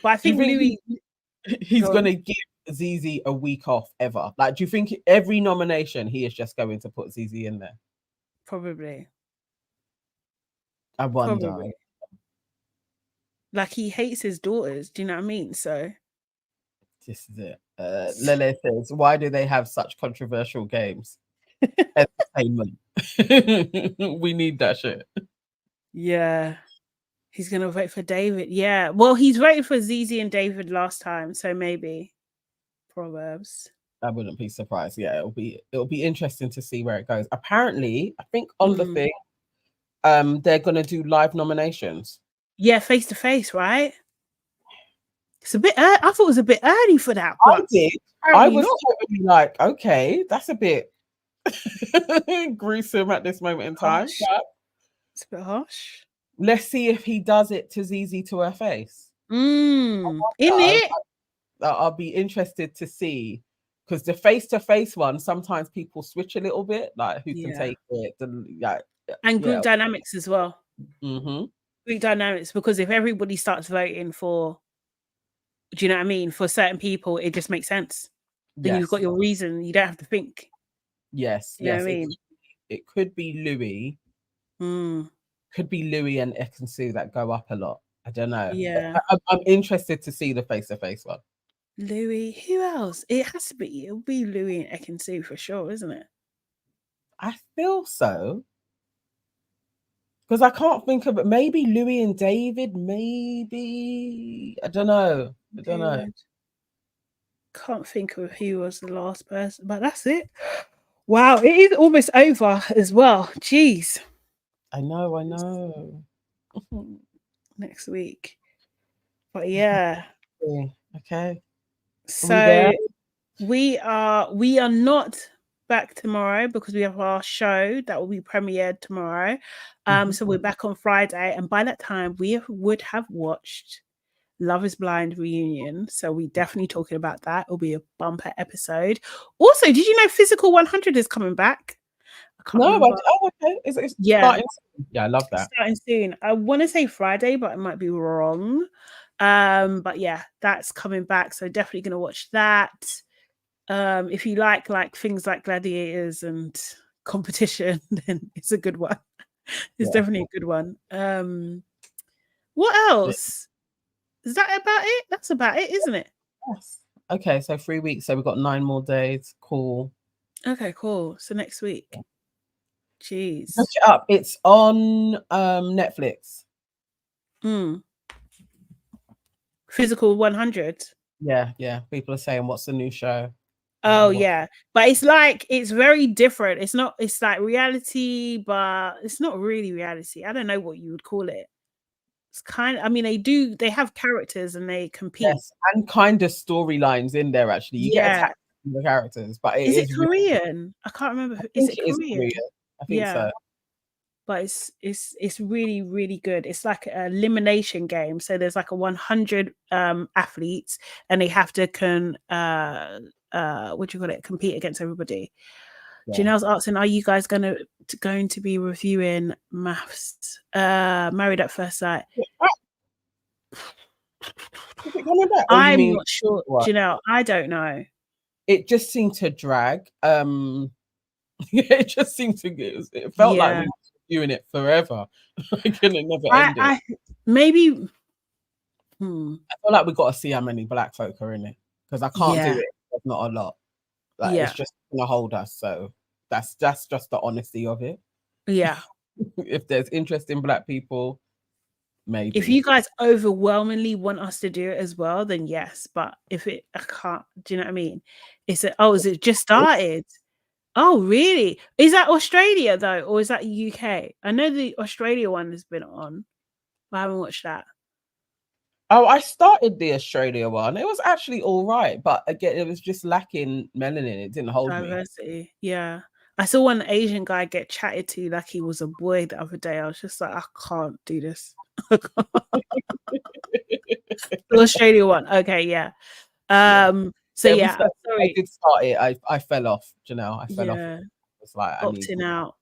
But I Do you think think Louis. he's Go on. gonna give Zizi a week off ever? Like, do you think every nomination he is just going to put Zizi in there? Probably. I wonder. Probably. Like he hates his daughters. Do you know what I mean? So This is it. Lele says, "Why do they have such controversial games? Entertainment. We need that shit." yeah, he's gonna vote for David. Yeah. Well, he's voted for Zizi and David last time, so maybe Proverbs. I wouldn't be surprised. Yeah, it'll be interesting to see where it goes. Apparently, I think on the thing, they're gonna do live nominations. Yeah, face to face, right? It's a bit. I thought it was a bit early for that. I But did. I apparently was not. totally like, okay, that's a bit gruesome at this moment in time. Harsh. But It's a bit harsh. let's see if he does it to Zizi to her face. In it. I'll be interested to see, because the face-to-face one, sometimes people switch a little bit, like who can take it, And group dynamics as well. Mm-hmm. Group dynamics, because if everybody starts voting for, do you know what I mean, for certain people, it just makes sense. Then you've got your reason. You don't have to think. Yes, You know yes. what I mean? It could be Louis. Could be Louis and Ekansu that go up a lot. I don't know. Yeah. I'm interested to see the face-to-face one. Louis, who else? It has to be. It'll be Louis and Ekansu for sure, isn't it? I feel so. Because I can't think of it. Maybe Louis and David. Maybe. I don't know. Can't think of who was the last person, but that's it. Wow, it is almost over as well. Jeez. I know. Next week. But yeah. Okay. So we are not back tomorrow because we have our show that will be premiered tomorrow. So we're back on Friday, and by that time we would have watched Love is Blind reunion. So we definitely talking about that. It'll be a bumper episode. Also, did you know Physical 100 is coming back? I can't remember. Okay. It's starting soon. Yeah, I love that. It's starting soon. I want to say Friday, but I might be wrong. But yeah, that's coming back. So definitely gonna watch that. If you like things like gladiators and competition, then it's a good one. It's definitely a good one. What else? Is that about it? That's about it, isn't it? Yes. Okay, so 3 weeks. So we've got 9 more days. Cool. Okay, cool. So next week. Jeez. Look it up. It's on Netflix. Physical 100. Yeah. People are saying, what's the new show? Oh yeah, but it's very different. It's like reality, but it's not really reality. I don't know what you would call it. It's kind of, I mean, they have characters and they compete. Yes, and kind of storylines in there actually. You get attached to the characters, but is it Korean? I can't remember. Is it Korean? I think so. But it's really, really good. It's like an elimination game. So there's like 100 athletes, and they have to compete against everybody. Janelle's asking, are you guys going to be reviewing Maths Married at First Sight? Is it coming back? I'm not sure. Janelle, I don't know. It just seemed to drag. It just seemed to it felt like we were doing it forever. It never ended. Maybe I feel like we got to see how many black folk are in it, because I can't do it. There's not a lot. Like it's just gonna hold us. So that's just the honesty of it. Yeah. If there's interest in black people, maybe. If you guys overwhelmingly want us to do it as well, then yes. But if I can't, do you know what I mean? Is it just started? Oh, really? Is that Australia though, or is that UK? I know the Australia one has been on, but I haven't watched that. Oh, I started the Australia one. It was actually all right, but again, it was just lacking melanin. It didn't hold diversity. Me. Yeah, I saw one Asian guy get chatted to like he was a boy the other day. I was just like, I can't do this. The Australia one, okay, yeah. So yeah, I did start it. I fell off, Janelle. I fell off. It's like opting out.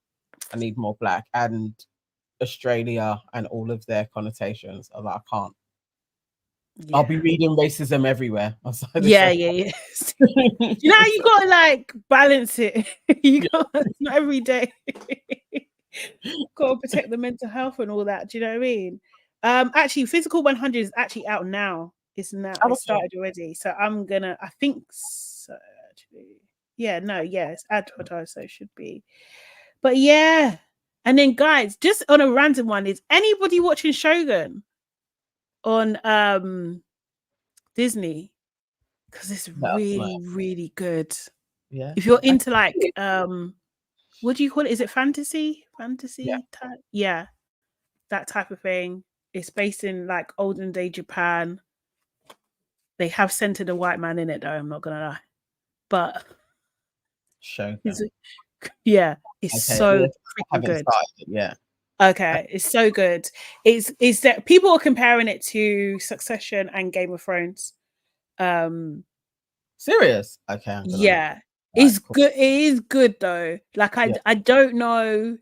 I need more black, and Australia and all of their connotations. I was like, I can't. I'll be reading racism everywhere. Yeah. You know how you gotta like balance it. It's not every day. Gotta protect the mental health and all that. Do you know what I mean? Actually, Physical 100 is actually out now. It's it started already. So I think so actually. Yeah, no, yeah, it's advertised, so it should be. But yeah. And then guys, just on a random one, is anybody watching Shogun on Disney? Because it's really, really good. Yeah. If you're into like what do you call it? Is it fantasy? Fantasy type? Yeah. That type of thing. It's based in like olden day Japan. They have centered a white man in it though, I'm not gonna lie. But it's so freaking good. Yeah. Okay, it's so good. It's that people are comparing it to Succession and Game of Thrones. Serious? Okay. Yeah. It's good. It is good though. Like I don't know.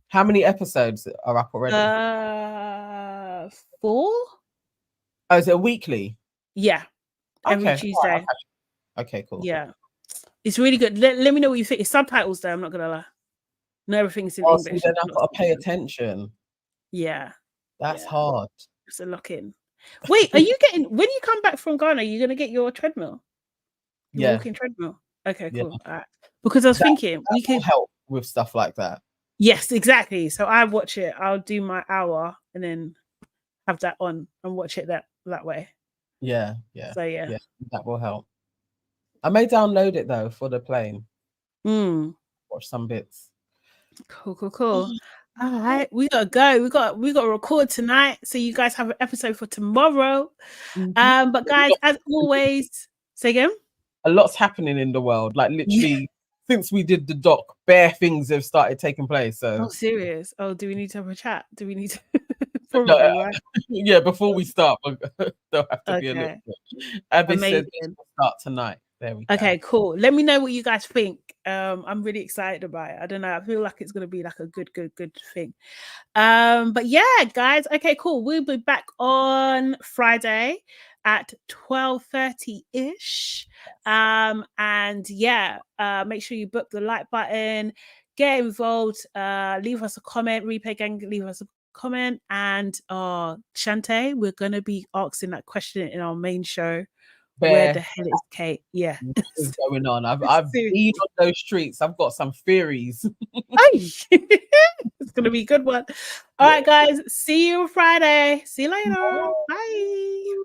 How many episodes are up already? 4. Oh, is it a weekly? Yeah. Every Tuesday. Okay, cool. Yeah. It's really good. Let me know what you think. It's subtitles though, I'm not gonna lie. Not everything's in English. Then I've got to pay attention. Yeah. That's hard. It's a lock in. Wait, when you come back from Ghana, are you gonna get your treadmill? Your walking treadmill. Okay, cool. All right. Because I was thinking we can help with stuff like that. Yes, exactly. So I watch it. I'll do my hour and then have that on and watch it that way. Yeah. So yeah, that will help. I may download it though for the plane. Watch some bits. Cool. All right, we gotta go. We got to record tonight, so you guys have an episode for tomorrow. But guys, as always, say again. A lot's happening in the world. Like literally, since we did the doc, bare things have started taking place. So serious. Oh, do we need to have a chat? Do we need to? Probably, right? Yeah, before we start, there'll have to be a little bit. Abby said we'll start tonight. There we go. Okay, cool. Let me know what you guys think. I'm really excited about it. I don't know. I feel like it's gonna be like a good thing. But yeah, guys. Okay, cool. We'll be back on Friday at 12:30-ish. And yeah, make sure you book the like button, get involved, leave us a comment, Replay Gang, leave us a comment. And Shantae, we're gonna be asking that question in our main show. Where the hell is Kate? Yeah. What is going on? I've been on those streets. I've got some theories. It's gonna be a good one. All right, guys. See you Friday. See you later. Bye.